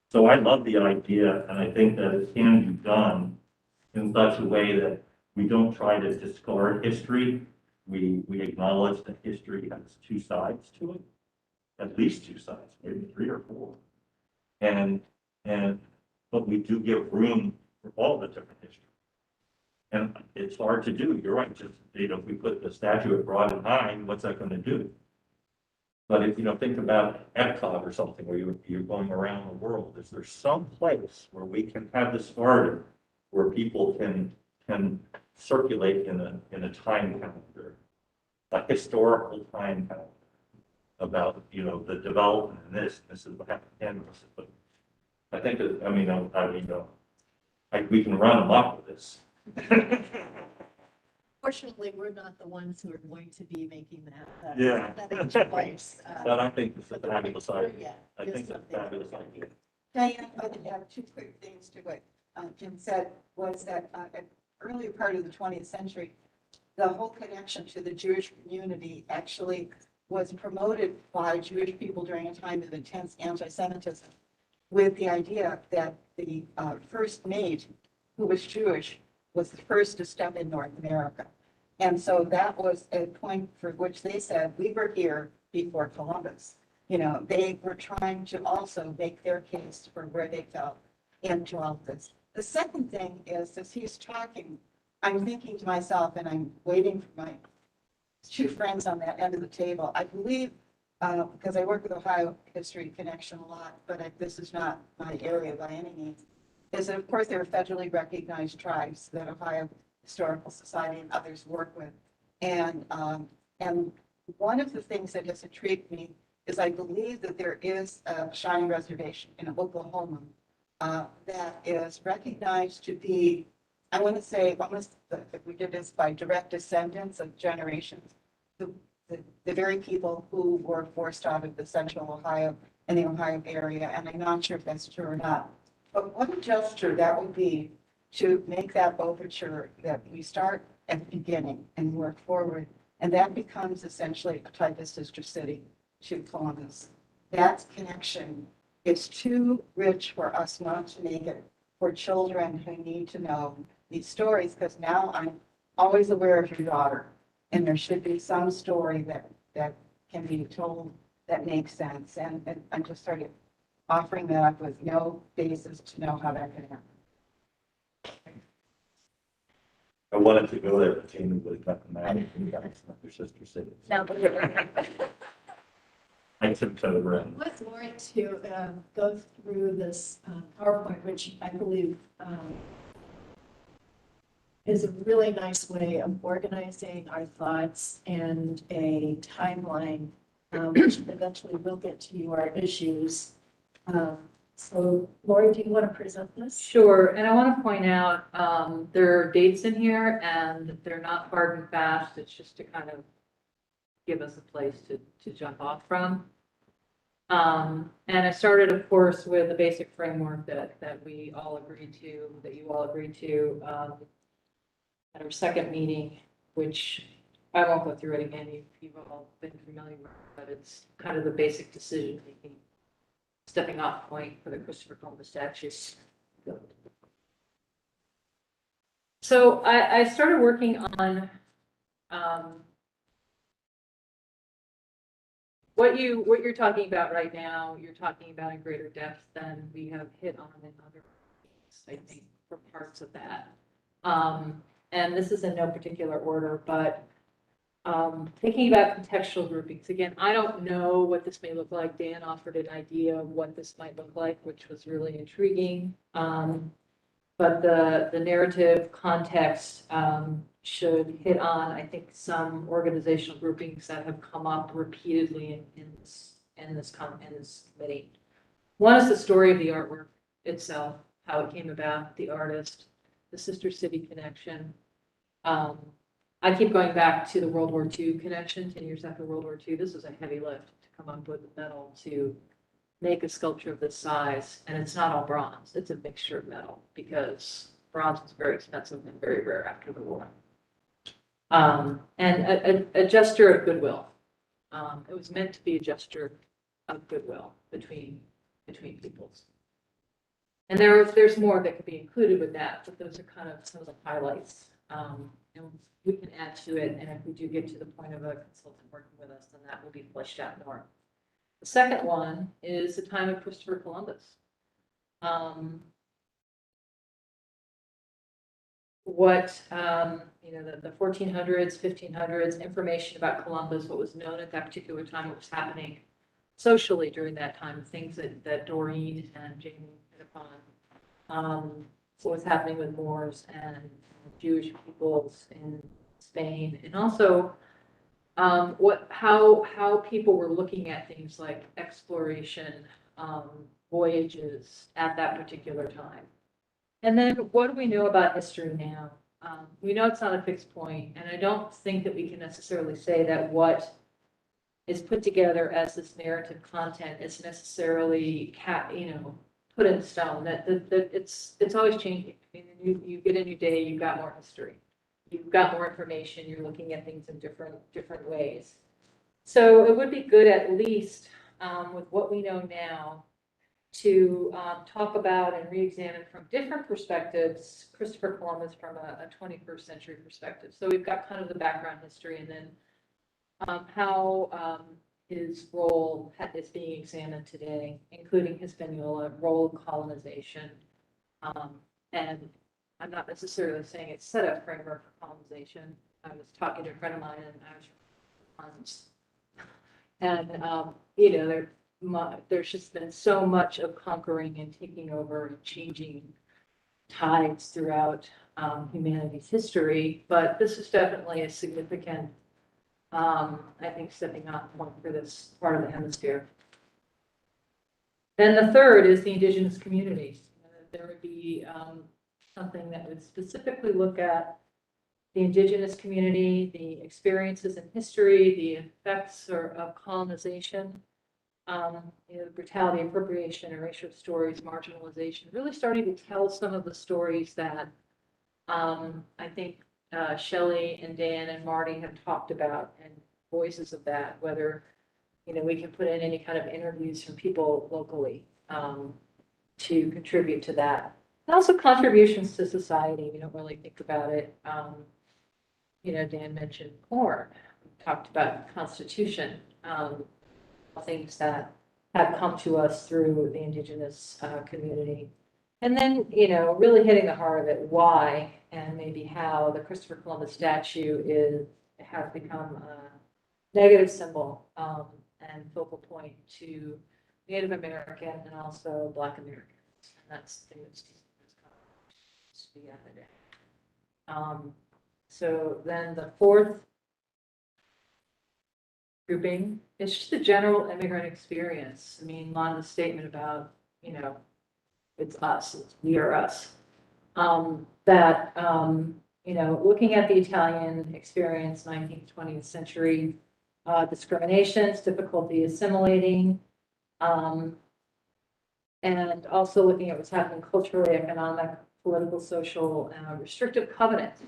So I love the idea, and I think that it can be done in such a way that we don't try to discard history. We acknowledge that history has two sides to it, at least two sides, maybe three or four. But we do give room for all the different history. And it's hard to do, you're right, just, if we put the statue at Broad and High, what's that gonna do? But if, think about Epcot or something where you're going around the world, is there some place where we can have this garden where people can circulate in a time calendar, a historical time calendar about, the development and this is what happened. But I think that, we can run amok with this. Fortunately, we're not the ones who are going to be making that. Yeah. That choice. But I think it's a fabulous idea. Yeah, I is think it's a something. fabulous idea. Diane, I would add two quick things to what Jim said, was that at earlier part of the 20th century, the whole connection to the Jewish community actually was promoted by Jewish people during a time of intense anti-Semitism, with the idea that the first maid who was Jewish was the first to step in North America. And so that was a point for which they said, we were here before Columbus. They were trying to also make their case for where they felt into all this. The second thing is, as he's talking, I'm thinking to myself, and I'm waiting for my two friends on that end of the table. I believe, because I work with Ohio History Connection a lot, but this is not my area by any means, is that of course there are federally recognized tribes that Ohio Historical Society and others work with. And one of the things that has intrigued me is I believe that there is a Shawnee Reservation in Oklahoma that is recognized to be, I want to say, almost, if we did this by direct descendants of generations, the very people who were forced out of the central Ohio and the Ohio area, and I'm not sure if that's true or not. But what a gesture that would be to make that overture that we start at the beginning and work forward, and that becomes essentially a type of sister city to Columbus. That connection is too rich for us not to make it for children who need to know these stories, because now I'm always aware of your daughter, and there should be some story that can be told that makes sense. And I'm just sort of offering that up with no basis to know how that can happen. I wanted to go there, but Jamie would have got the mad at me, guys, not your sister city. No, I tiptoed around. Let's Lauren to go through this PowerPoint, which I believe is a really nice way of organizing our thoughts and a timeline, which eventually will get to your issues. So Lori, do you want to present this? Sure, and I want to point out, there are dates in here and they're not hard and fast. It's just to kind of give us a place to jump off from. And I started, of course, with the basic framework that we all agreed to, that you all agreed to at our second meeting, which I won't go through it again. You've all been familiar with, but it's kind of the basic decision-making stepping off point for the Christopher Columbus statute. So I started working on what you're talking about right now. You're talking about in greater depth than we have hit on in other, I think, for parts of that. And this is in no particular order, but thinking about contextual groupings, again, I don't know what this may look like. Dan offered an idea of what this might look like, which was really intriguing. But the narrative context should hit on, I think, some organizational groupings that have come up repeatedly in this committee. One is the story of the artwork itself, how it came about, the artist, the sister city connection. I keep going back to the World War II connection, 10 years after World War II. This was a heavy lift to come up with the metal to make a sculpture of this size. And it's not all bronze, it's a mixture of metal because bronze was very expensive and very rare after the war. And a gesture of goodwill. It was meant to be a gesture of goodwill between peoples. And there's more that could be included with that, but those are kind of some of the highlights. And we can add to it, and if we do get to the point of a consultant working with us, then that will be fleshed out more. The second one is the time of Christopher Columbus. What, the 1400s, 1500s, information about Columbus, what was known at that particular time, what was happening socially during that time, things that Doreen and Jamie hit upon. What was happening with Moors and Jewish peoples in Spain, and also how people were looking at things like exploration, voyages at that particular time. And then what do we know about history now? We know it's not a fixed point, and I don't think that we can necessarily say that what is put together as this narrative content is necessarily put in stone. That it's always changing. I mean, you get a new day, you've got more history, you've got more information, you're looking at things in different ways. So it would be good, at least with what we know now, to talk about and re-examine from different perspectives Christopher Columbus from a 21st century perspective. So we've got kind of the background history, and then how his role is being examined today, including Hispaniola, role of colonization. And I'm not necessarily saying it's set up framework for colonization. I was talking to a friend of mine, and there's just been so much of conquering and taking over and changing tides throughout humanity's history, but this is definitely a significant, I think, stepping off point for this part of the hemisphere. Then the third is the indigenous communities. There would be something that would specifically look at the indigenous community, the experiences in history, the effects of colonization, brutality, appropriation, erasure of stories, marginalization, really starting to tell some of the stories that I think Shelley and Dan and Marty have talked about, and voices of that, whether we can put in any kind of interviews from people locally to contribute to that. And also contributions to society. We don't really think about it. Dan mentioned corn. We talked about the Constitution, things that have come to us through the indigenous community. And then, really hitting the heart of it, why and maybe how the Christopher Columbus statue has become a negative symbol and focal point to Native American and also Black Americans. And that's the thing that's the other day. So then the fourth grouping is just the general immigrant experience. I mean, Londa's statement about, it's us, we are us. Looking at the Italian experience, 19th, 20th century, discriminations, difficulty assimilating, and also looking at what's happening culturally, economic, political, social, restrictive covenants.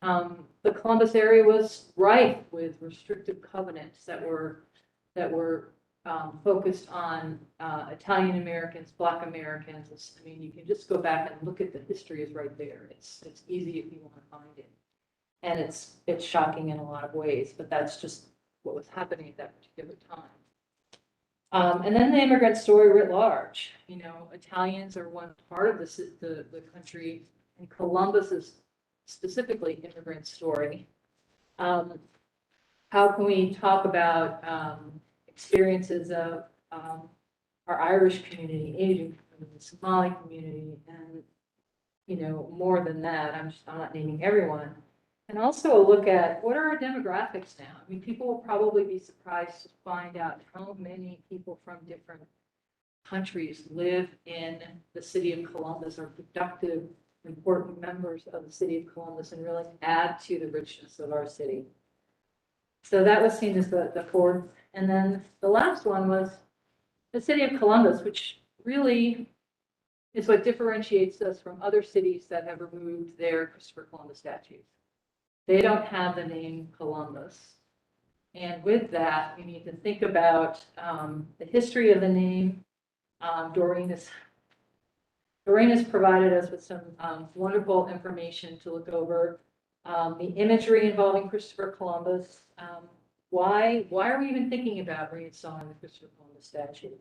The Columbus area was rife with restrictive covenants that were focused on Italian Americans, Black Americans. I mean, you can just go back and look at the history is right there. It's easy if you want to find it, and it's shocking in a lot of ways. But that's just what was happening at that particular time. And then the immigrant story writ large. Italians are one part of the country, and Columbus is specifically immigrant story. How can we talk about experiences of our Irish community, Asian community, Somali community, and more than that? I'm not naming everyone. And also a look at what are our demographics now. I mean, people will probably be surprised to find out how many people from different countries live in the city of Columbus, are productive, important members of the city of Columbus, and really add to the richness of our city. So that was seen as the fourth. And then the last one was the city of Columbus, which really is what differentiates us from other cities that have removed their Christopher Columbus statues. they don't have the name Columbus. And with that, we need to think about the history of the name. Doreen has provided us with some wonderful information to look over. The imagery involving Christopher Columbus. Why are we even thinking about reinstalling the Christopher Columbus statue?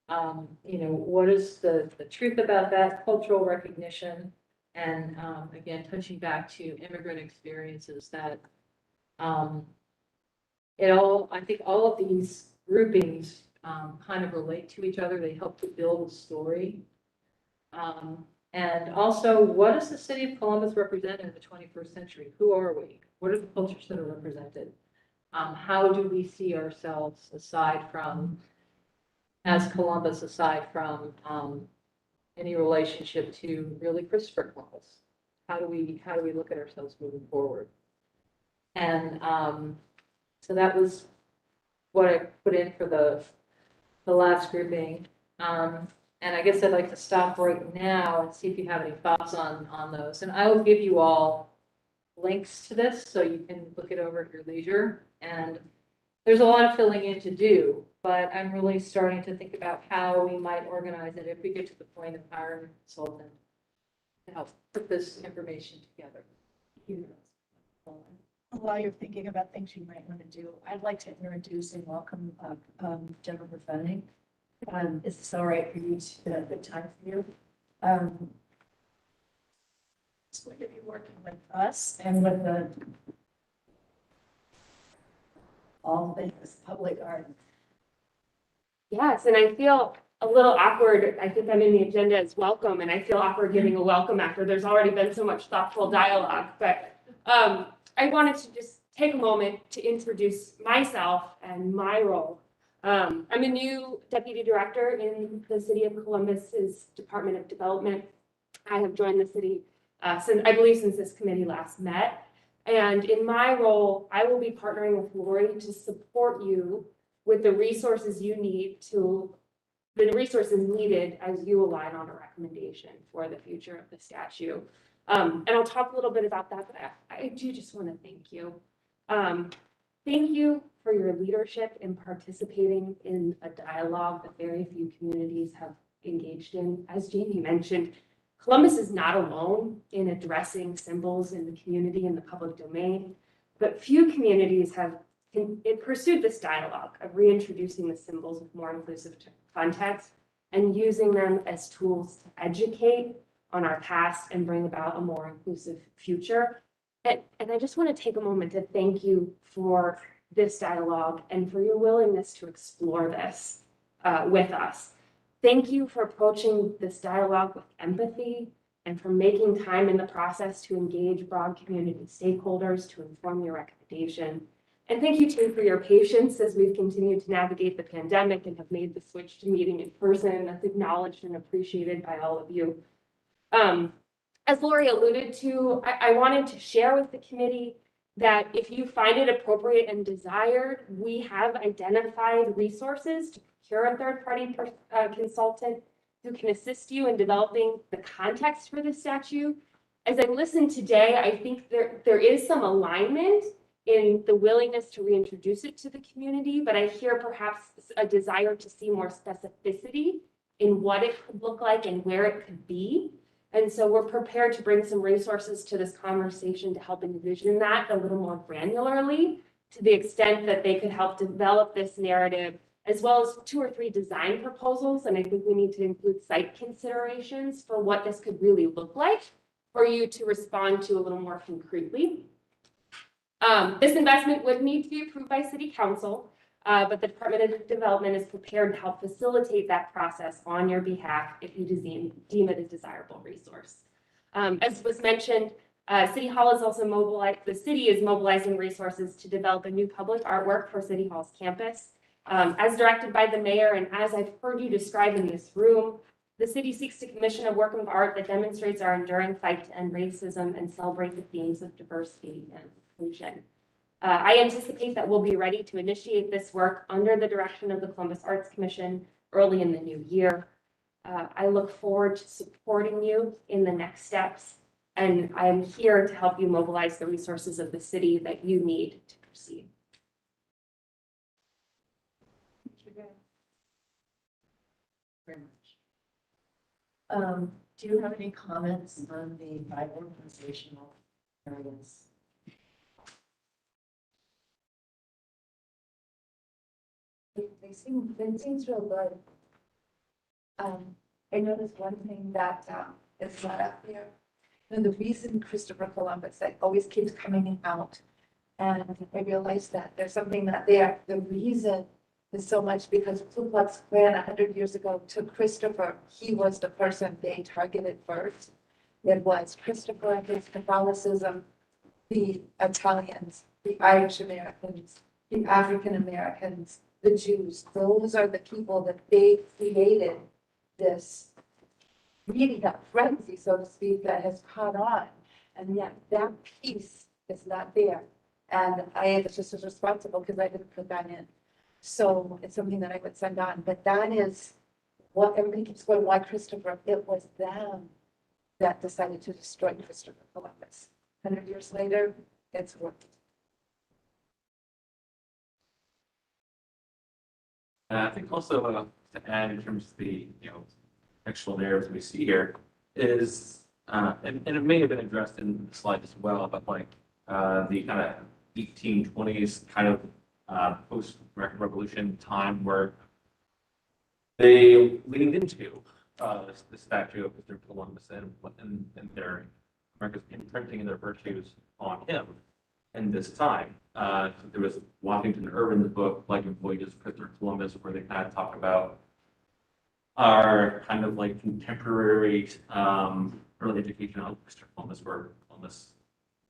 What is the truth about that cultural recognition? And again, touching back to immigrant experiences that I think all of these groupings kind of relate to each other. They help to build a story. And also, what does the city of Columbus represent in the 21st century? Who are we? What are the cultures that are represented? How do we see ourselves as Columbus, aside from any relationship to really Christopher Columbus? How do we look at ourselves moving forward? And so that was what I put in for the last grouping. And I guess I'd like to stop right now and see if you have any thoughts on those. And I will give you all links to this so you can look it over at your leisure. And there's a lot of filling in to do, but I'm really starting to think about how we might organize it if we get to the point of hiring a consultant to help put this information together. While you're thinking about things you might want to do, I'd like to introduce and welcome Jennifer Fenning. Is this all right for you? A good time for you? It's going to be working with us and with all things public art. Yes, and I feel a little awkward. I think I'm in the agenda as welcome, and I feel awkward giving a welcome after there's already been so much thoughtful dialogue. But I wanted to just take a moment to introduce myself and my role. I'm a new deputy director in the City of Columbus's Department of Development. I have joined the city since this committee last met. And in my role, I will be partnering with Lori to support you with the resources needed as you align on a recommendation for the future of the statue. And I'll talk a little bit about that, but I do just want to thank you. Thank you for your leadership in participating in a dialogue that very few communities have engaged in. As Jamie mentioned, Columbus is not alone in addressing symbols in the community and the public domain, but few communities have pursued this dialogue of reintroducing the symbols with more inclusive context and using them as tools to educate on our past and bring about a more inclusive future. And I just want to take a moment to thank you for this dialogue and for your willingness to explore this with us. Thank you for approaching this dialogue with empathy and for making time in the process to engage broad community stakeholders to inform your recommendation. And thank you too for your patience as we've continued to navigate the pandemic and have made the switch to meeting in person. That's acknowledged and appreciated by all of you. As Lori alluded to, I wanted to share with the committee that if you find it appropriate and desired, we have identified resources to procure a third-party consultant who can assist you in developing the context for the statute. As I listened today, I think there is some alignment in the willingness to reintroduce it to the community, but I hear perhaps a desire to see more specificity in what it could look like and where it could be. And so we're prepared to bring some resources to this conversation to help envision that a little more granularly, to the extent that they could help develop this narrative, as well as 2 or 3 design proposals. And I think we need to include site considerations for what this could really look like for you to respond to a little more concretely. This investment would need to be approved by City Council, but the Department of Development is prepared to help facilitate that process on your behalf if you deem it a desirable resource. As was mentioned, City Hall is also the city is mobilizing resources to develop a new public artwork for City Hall's campus. As directed by the mayor and as I've heard you describe in this room, the city seeks to commission a work of art that demonstrates our enduring fight to end racism and celebrate the themes of diversity and inclusion. I anticipate that we'll be ready to initiate this work under the direction of the Columbus Arts Commission early in the new year. I look forward to supporting you in the next steps. And I am here to help you mobilize the resources of the city that you need to proceed. Very much. Do you have any comments on the five organizational areas? It seems real good. I noticed one thing that, is not up there. And the reason Christopher Columbus, that always keeps coming out. And I realized that there's something not there. The reason is so much because Ku Klux Klan 100 years ago took Christopher. He was the person they targeted first. It was Christopher, his Catholicism, the Italians, the Irish Americans, the African Americans, the Jews. Those are the people that they created this reading up frenzy, so to speak, that has caught on. And yet that piece is not there. And I was just as responsible because I didn't put that in. So it's something that I would send on. But that is what everybody keeps going, why Christopher? It was them that decided to destroy Christopher Columbus. 100 years later, it's working. I think also to add in terms of the, textual narratives we see here is, and it may have been addressed in the slide as well, but like the kind of 1820s kind of post-American Revolution time where they leaned into the statue of Mr. Columbus and their America's imprinting and their virtues on him in this time. There was Washington Irving's book, Life and Voyages of Christopher Columbus, where they kind of talk about our kind of like contemporary early education on Christopher Columbus, where Columbus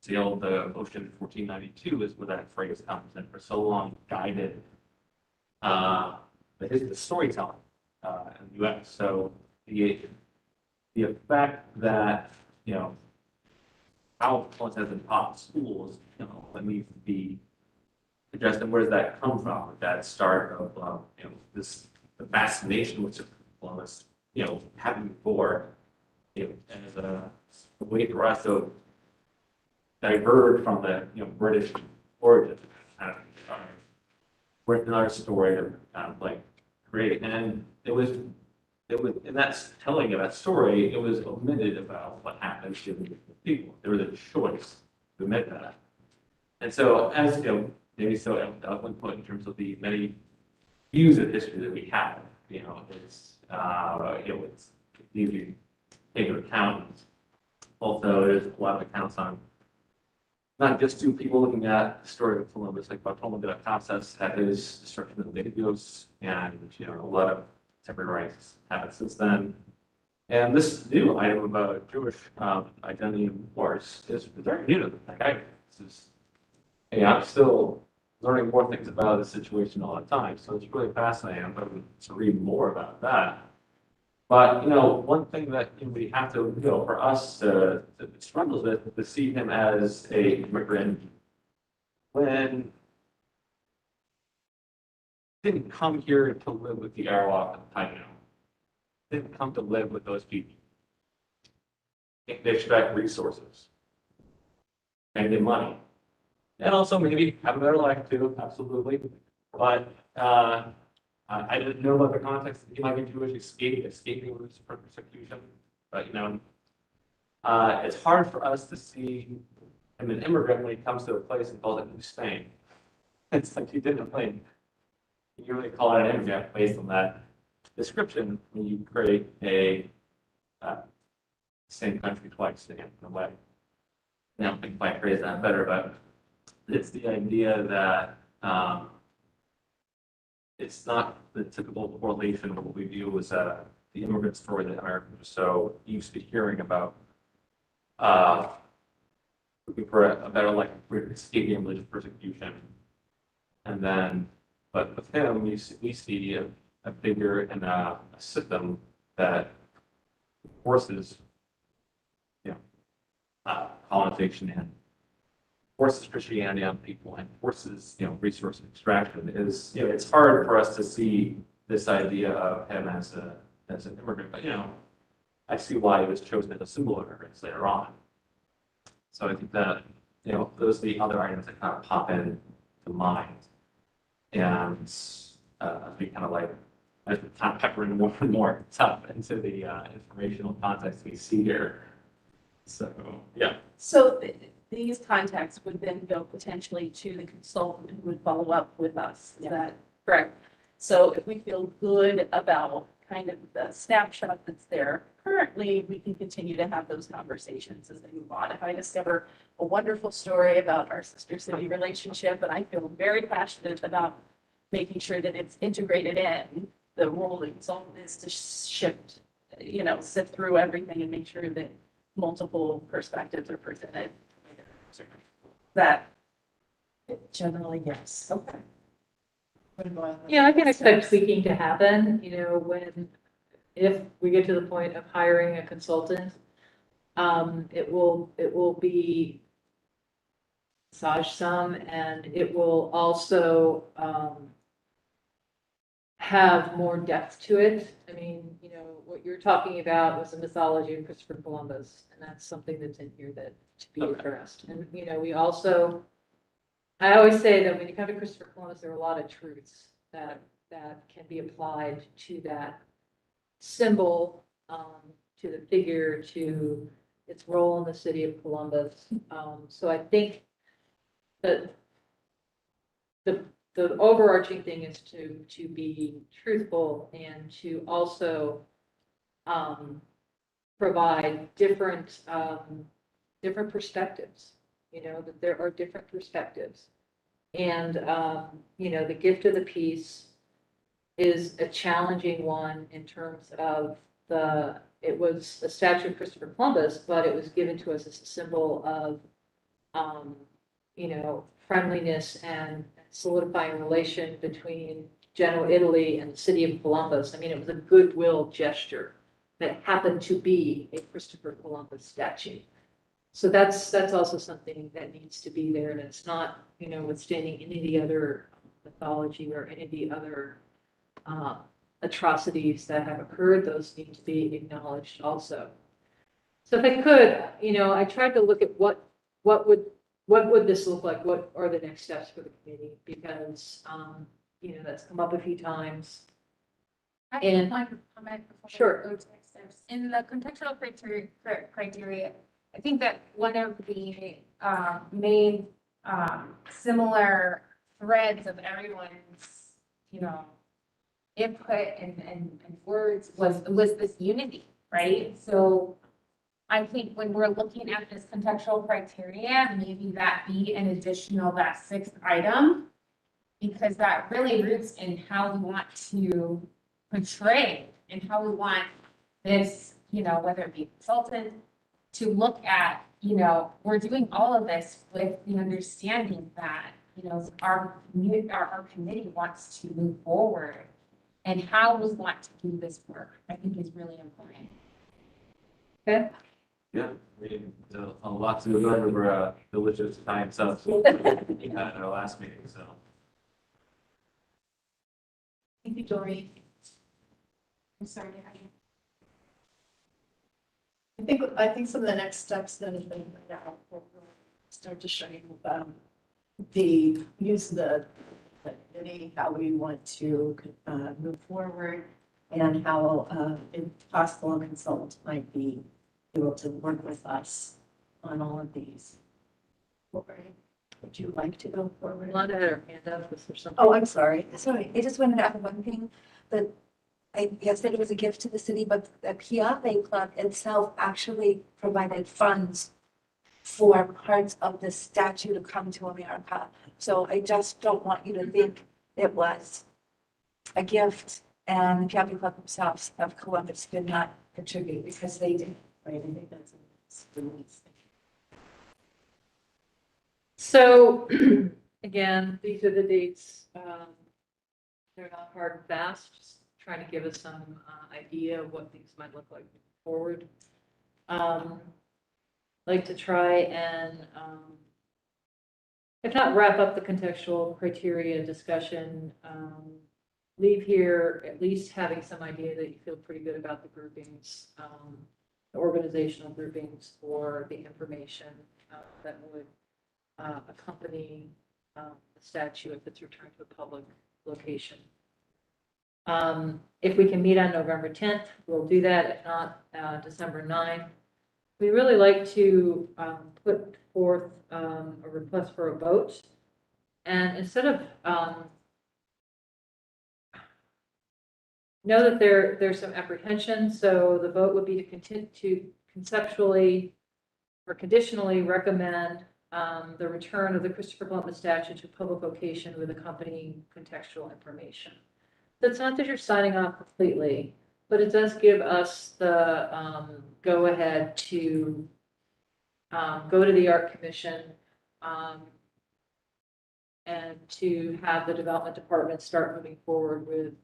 sailed the ocean in 1492 is where that phrase comes, and for so long guided the storytelling in the U.S. So the effect that, how Columbus has been taught in schools, that needs to be addressed, and where does that come from? That start of the fascination with Columbus, happened before, as a way for us to diverge from the British origin, with another story to kind of like create. And it was in that telling of that story, it was omitted about what happened to the people. There was a choice to omit that. And so, as maybe so eloquent put in terms of the many views of history that we have, it's needs to be taken into account. Also, there's a lot of accounts on not just two people looking at the story of Columbus, like Bartolome de las Casas had his destruction of the Indios, and a lot of temporary rights happened since then. And this new item about Jewish identity and wars is very new to me. I'm still learning more things about the situation all the time, so it's really fascinating. I'm going to read more about that. But one thing that we have to, for us to struggle with, to see him as a immigrant when he didn't come here to live with the Arawak and Taino. Didn't come to live with those people. They expect resources and the money, and also maybe have a better life too. Absolutely, but. I didn't know about the context that he might be Jewish, escaping persecution, but it's hard for us to see him an immigrant when he comes to a place and calls it New Spain. It's like he didn't like, you really call it an immigrant based on that description when you create a same country twice in a way. I don't think I phrase that better, but it's the idea that it's not the typical correlation of what we view as the immigrant story that Americans are so used to hearing about. Looking for a better life, escaping religious persecution. And then, but with him, we see a figure in a system that forces, colonization and forces Christianity on people and forces, resource extraction. It's hard for us to see this idea of him as an immigrant, but I see why he was chosen as a symbol of immigrants later on. So I think that, those are the other items that kind of pop in to mind. And we kind of like, as we kind of peppering more and more stuff into the informational context we see here. So, yeah. So these contacts would then go potentially to the consultant who would follow up with us. Is that correct? So if we feel good about kind of the snapshot that's there currently, we can continue to have those conversations as they move on. If I discover a wonderful story about our sister city relationship, and I feel very passionate about making sure that it's integrated in, the role of the consultant is to shift, sift through everything and make sure that multiple perspectives are presented. That generally, yes. Okay. Yeah, I can expect tweaking to happen, if we get to the point of hiring a consultant, it will be massaged some, and it will also, have more depth to it. I mean, what you're talking about was the mythology of Christopher Columbus, and that's something that's in here that to be addressed. And, we also, I always say that when you come to Christopher Columbus, there are a lot of truths that can be applied to that symbol, to the figure, to its role in the city of Columbus. So I think that the overarching thing is to be truthful and to also provide different perspectives, that there are different perspectives. And, the gift of the peace is a challenging one in terms of it was a statue of Christopher Columbus, but it was given to us as a symbol of, friendliness and solidifying relation between Genoa, Italy and the city of Columbus. I mean, it was a goodwill gesture that happened to be a Christopher Columbus statue. So that's also something that needs to be there, and it's not, withstanding any of the other mythology or any of the other atrocities that have occurred. Those need to be acknowledged also. So if I could, I tried to look at what would this look like? What are the next steps for the committee? Because, that's come up a few times. I like to comment before we Sure. go to next steps. In the contextual criteria, I think that one of the main similar threads of everyone's, input and words was this unity, right? So I think when we're looking at this contextual criteria, maybe that be an additional, that sixth item, because that really roots in how we want to portray and how we want this, whether it be consultant, to look at, we're doing all of this with the understanding that, our committee wants to move forward, and how we want to do this work, I think is really important. Okay. Yeah, a lot to go over delicious time stuff at our last meeting, so. Thank you, Dory. I'm sorry. I think some of the next steps then is we'll start to show you the use of the committee, how we want to move forward, and how, if possible, a consultant might be able to work with us on all of these. Would you like to go forward? Londa had her hand up. Was there something? Oh, I'm sorry. Sorry, I just wanted to add one thing, that I said it was a gift to the city, but the Piave Club itself actually provided funds for parts of the statue to come to America. So I just don't want you to think it was a gift and the Piave Club themselves of Columbus did not contribute, because they did. Right, I think that's really. So, again, these are the dates. They're not hard and fast, just trying to give us some idea of what things might look like forward. Like to try and, if not wrap up the contextual criteria discussion, leave here at least having some idea that you feel pretty good about the groupings. organizational groupings for the information that would accompany the statue if it's returned to a public location. If we can meet on November 10th, we'll do that. If not, December 9th. We really like to put forth a request for a vote. And instead of, know that there's some apprehension, so the vote would be to continue to conceptually or conditionally recommend the return of the Christopher Columbus statue to public location with accompanying contextual information. So it's not that you're signing off completely, but it does give us the go ahead to go to the Art Commission and to have the development department start moving forward with,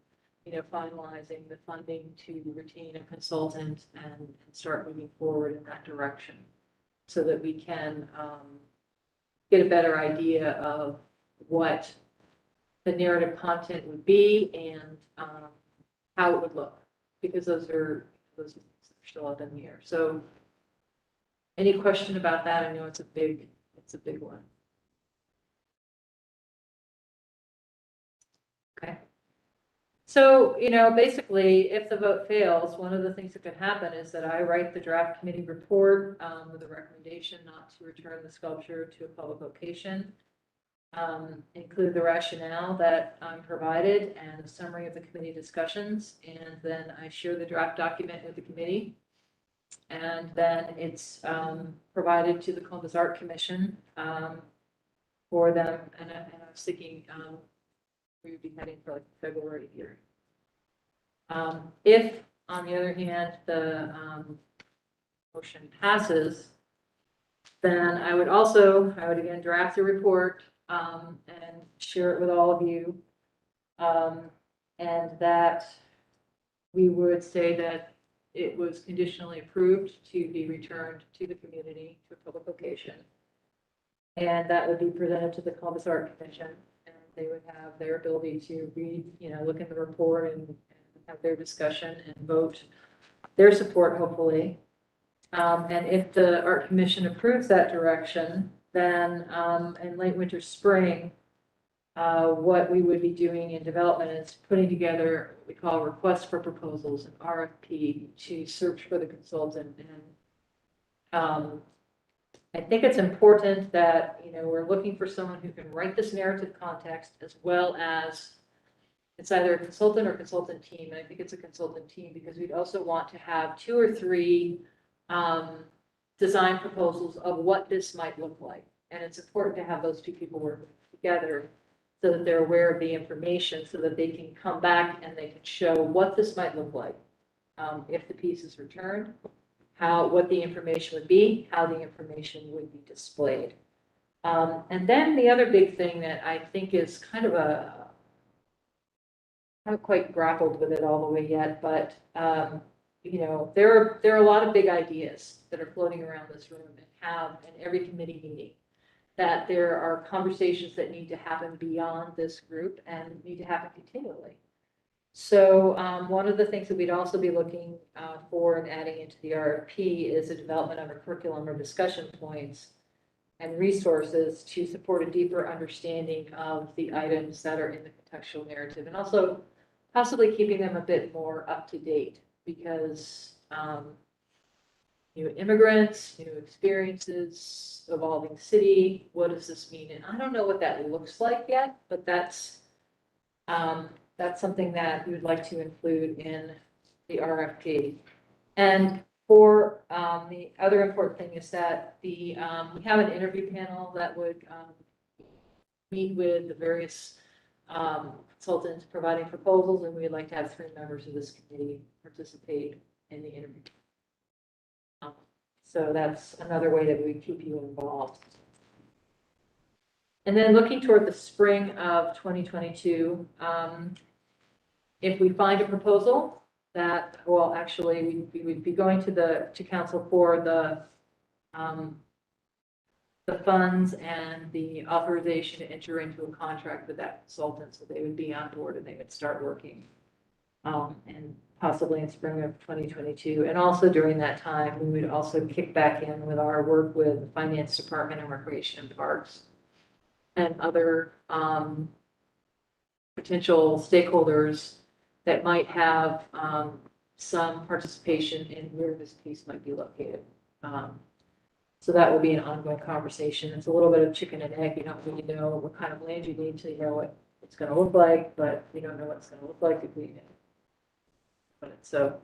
finalizing the funding to retain a consultant and start moving forward in that direction so that we can get a better idea of what the narrative content would be and how it would look, because those are still up in the air. So any question about that? I know it's a big one. Okay. So, basically, if the vote fails, one of the things that could happen is that I write the draft committee report with a recommendation not to return the sculpture to a public location, include the rationale that I'm provided and a summary of the committee discussions, and then I share the draft document with the committee. And then it's provided to the Columbus Art Commission for them, and I was thinking we would be heading for like February here. If, on the other hand, the motion passes, then I would again draft the report and share it with all of you, and that we would say that it was conditionally approved to be returned to the community, to a public location. And that would be presented to the Columbus Art Commission, and they would have their ability to read, look in the report and have their discussion and vote their support, hopefully. And if the Art Commission approves that direction, then in late winter, spring, what we would be doing in development is putting together what we call requests for proposals, an RFP, to search for the consultant. And I think it's important that, we're looking for someone who can write this narrative context, as well as it's either a consultant or consultant team. And I think it's a consultant team because we'd also want to have 2 or 3 design proposals of what this might look like. And it's important to have those 2 people work together so that they're aware of the information, so that they can come back and they can show what this might look like if the piece is returned, what the information would be, how the information would be displayed. And then the other big thing that I think is kind of I haven't quite grappled with it all the way yet, but there are a lot of big ideas that are floating around this room and have in every committee meeting, that there are conversations that need to happen beyond this group and need to happen continually. So one of the things that we'd also be looking for and adding into the RFP is a development of a curriculum or discussion points and resources to support a deeper understanding of the items that are in the contextual narrative, and also possibly keeping them a bit more up to date, because new immigrants, new experiences, evolving city, what does this mean? And I don't know what that looks like yet, but that's something that we would like to include in the RFP. And for the other important thing is that we have an interview panel that would meet with the various consultants providing proposals, and we'd like to have 3 members of this committee participate in the interview. So that's another way that we keep you involved. And then looking toward the spring of 2022, if we find a proposal that, well, actually, we would be going to council for the funds and the authorization to enter into a contract with that consultant, so they would be on board and they would start working. And possibly in spring of 2022. And also during that time, we would also kick back in with our work with the Finance Department and Recreation and Parks and other potential stakeholders that might have some participation in where this piece might be located. So that will be an ongoing conversation. It's a little bit of chicken and egg. You don't really know what kind of land you need till you know what it's going to look like, but you don't know what it's going to look like if we. But so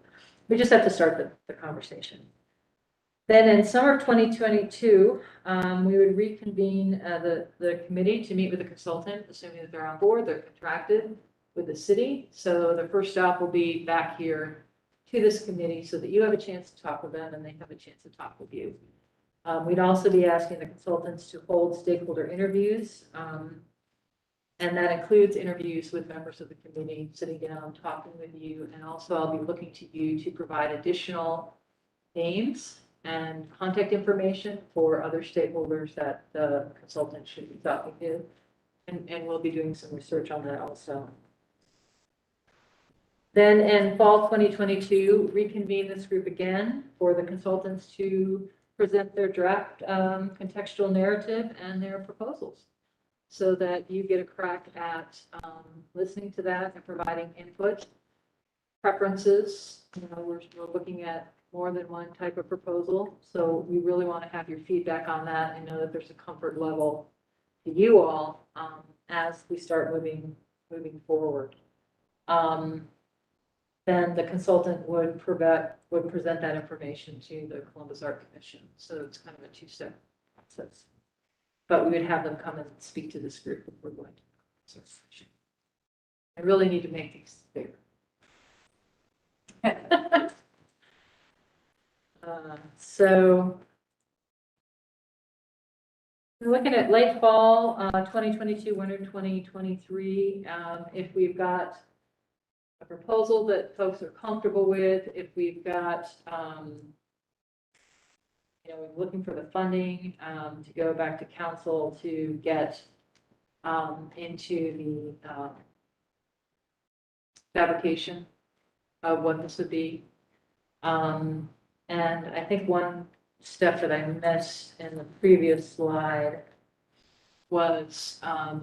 we just have to start the conversation. Then in summer of 2022, we would reconvene the committee to meet with the consultant, assuming that they're on board, they're contracted with the city. So the first stop will be back here to this committee so that you have a chance to talk with them and they have a chance to talk with you. We'd also be asking the consultants to hold stakeholder interviews. And that includes interviews with members of the committee, sitting down, talking with you. And also I'll be looking to you to provide additional names and contact information for other stakeholders that the consultant should be talking to. And we'll be doing some research on that also. Then in fall 2022, reconvene this group again for the consultants to present their draft contextual narrative and their proposals so that you get a crack at listening to that and providing input, preferences. You know, we're looking at more than one type of proposal. So we really want to have your feedback on that and know that there's a comfort level to you all as we start moving forward. Then the consultant would present that information to the Columbus Art Commission. So it's kind of a two-step process. But we would have them come and speak to this group if we're going to. I really need to make these bigger. So we're looking at late fall 2022, winter 2023. If we've got a proposal that folks are comfortable with, if we've got, we're looking for the funding to go back to council to get into the fabrication of what this would be. And I think one step that I missed in the previous slide was I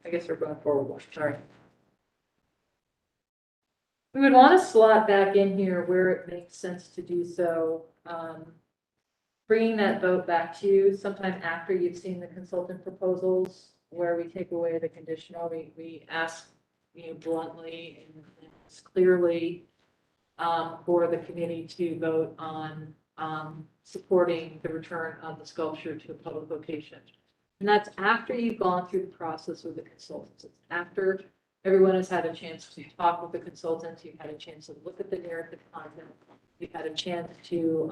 guess we're going forward. Sorry. We would want to slot back in here where it makes sense to do so. Bringing that vote back to you sometime after you've seen the consultant proposals, where we take away the conditional, we ask bluntly and clearly for the committee to vote on supporting the return of the sculpture to a public location. And that's after you've gone through the process with the consultants. It's after everyone has had a chance to talk with the consultants, you've had a chance to look at the narrative content, you've had a chance to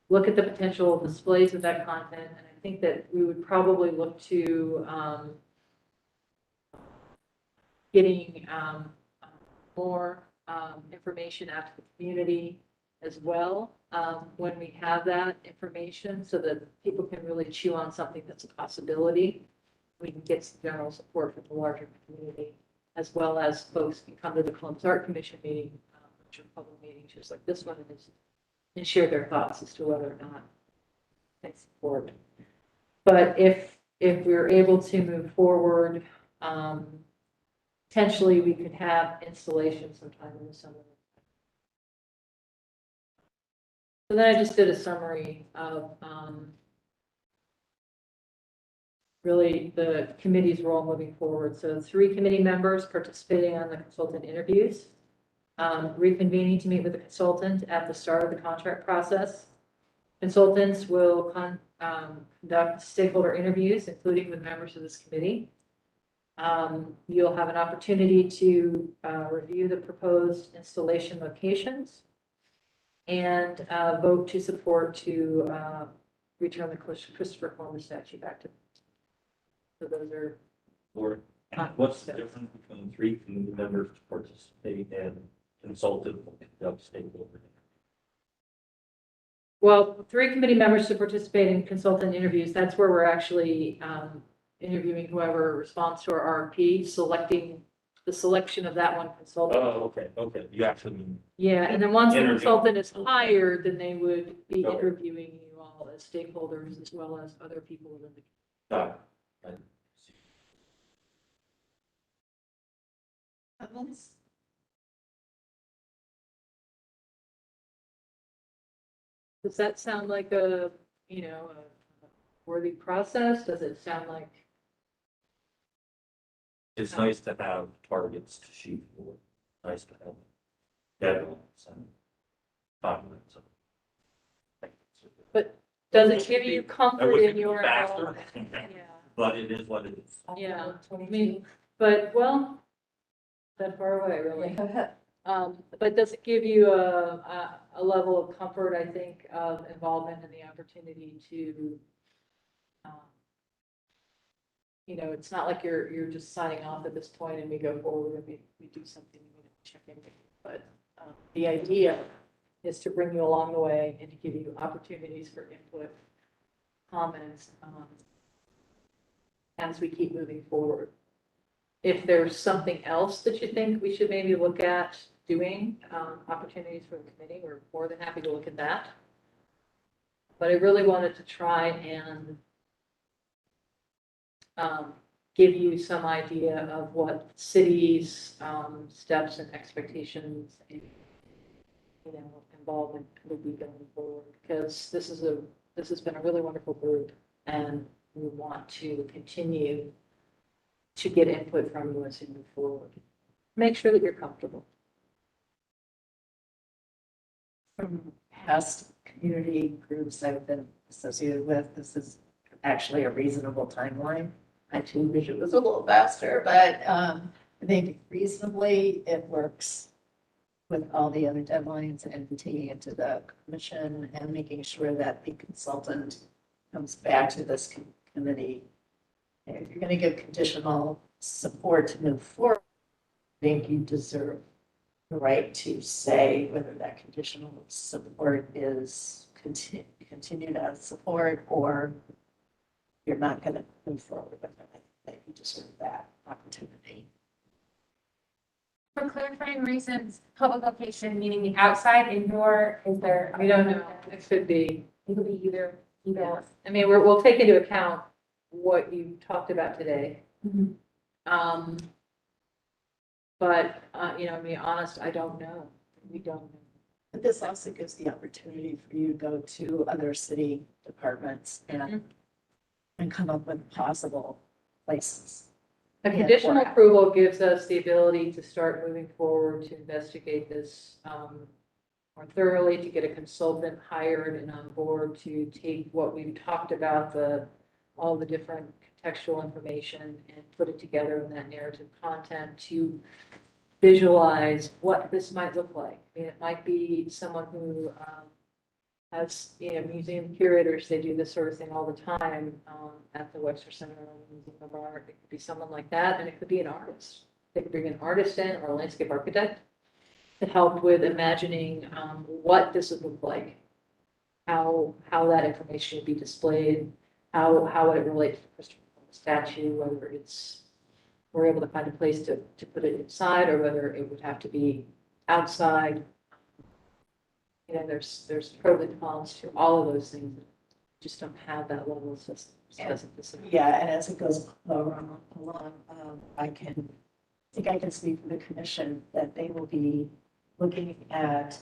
look at the potential displays of that content. And I think that we would probably look to getting more information out to the community as well when we have that information so that people can really chew on something that's a possibility. We can get some general support from the larger community, as well as folks can come to the Columbus Art Commission meeting, which are public meetings just like this one, and share their thoughts as to whether or not they support. But if we're able to move forward, potentially we could have installation sometime in the summer. So then I just did a summary of really the committee's role moving forward. So 3 committee members participating on the consultant interviews, reconvening to meet with the consultant at the start of the contract process. Consultants will conduct stakeholder interviews, including with members of this committee. You'll have an opportunity to review the proposed installation locations and vote to support to return the Christopher Columbus statue back to. So those are. Or what's the difference between 3 community members participating and consultant stakeholder? Well, 3 committee members to participate in consultant interviews. That's where we're actually interviewing whoever responds to our RFP, selecting the selection of that one consultant. Oh, okay. You actually mean, Yeah, and then once the Interview. consultant is hired, then they would be Okay. interviewing you all as stakeholders as well as other people within the. got it. Does that sound like a, a worthy process? Does it sound like? It's nice to have targets to shoot for, nice to have deadlines and timelines. But does it give you I comfort wish it in could be your? faster, Yeah, but it is what it is. yeah, I mean, but well, that far away, really. But does it give you a level of comfort, I think, of involvement and the opportunity to, it's not like you're just signing off at this point and we go forward and we do something, we check in. But the idea is to bring you along the way and to give you opportunities for input, comments, as we keep moving forward. If there's something else that you think we should maybe look at doing, opportunities for the committee, we're more than happy to look at that. But I really wanted to try and give you some idea of what cities, steps and expectations and, involvement would be going forward. Because this has been a really wonderful group and we want to continue to get input from you as you move forward. Make sure that you're comfortable. From past community groups I've been associated with, this is actually a reasonable timeline. I too wish it was a little faster, but I think reasonably it works with all the other deadlines and taking it to the commission and making sure that the consultant comes back to this committee. If you're going to give conditional support to move forward, I think you deserve the right to say whether that conditional support is continued as support or you're not going to move forward with it. I think that you deserve that opportunity. For clarifying reasons, public location, meaning the outside, indoor, is there? We don't know. It could be. It could be either. I mean, we'll take into account what you talked about today. Mhm. But, to be honest, I don't know. We don't know. But this also gives the opportunity for you to go to other city departments and come up with possible places. A Yeah, conditional or- approval gives us the ability to start moving forward to investigate this more thoroughly, to get a consultant hired and on board to take what we've talked about, all the different contextual information and put it together in that narrative content to visualize what this might look like. I mean, it might be someone who has, museum curators, they do this sort of thing all the time at the Webster Center Museum of Art. It could be someone like that, and it could be an artist. They could bring an artist in or a landscape architect to help with imagining what this would look like, how that information would be displayed, how would it relate to the Christopher Columbus statue, whether we're able to find a place to put it inside or whether it would have to be outside. There's pros and cons to all of those things. Just don't have that level of specificity. Yeah, and as it goes along, I think I can speak for the commission that they will be looking at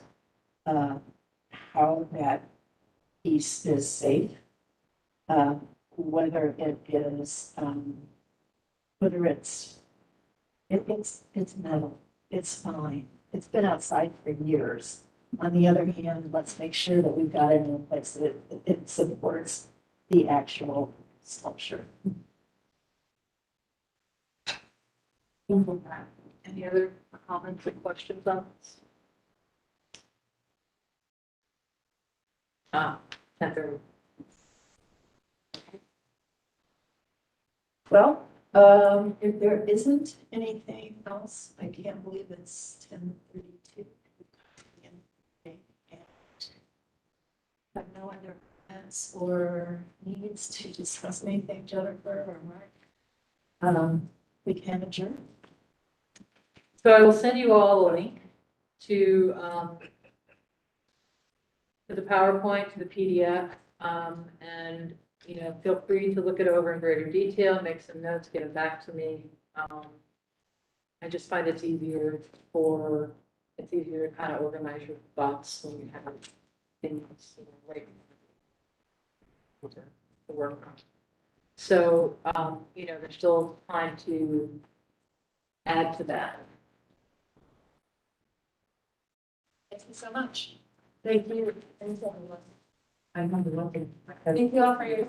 how that piece is safe, whether it is, whether it's metal, it's fine. It's been outside for years. On the other hand, let's make sure that we've got it in a place that it supports the actual sculpture. Any other comments or questions on this? 10:30. Well, if there isn't anything else, I can't believe it's 10:32. have no other comments or needs to discuss anything, Jennifer or Mark, we can adjourn. So I will send you all a link to the PowerPoint, to the PDF, and, feel free to look it over in greater detail, make some notes, get it back to me. I just find it's easier to kind of organize your thoughts when you have things right to work on. So, there's still time to add to that. Thank you so much. Thank you. I'm looking. Thank you all for your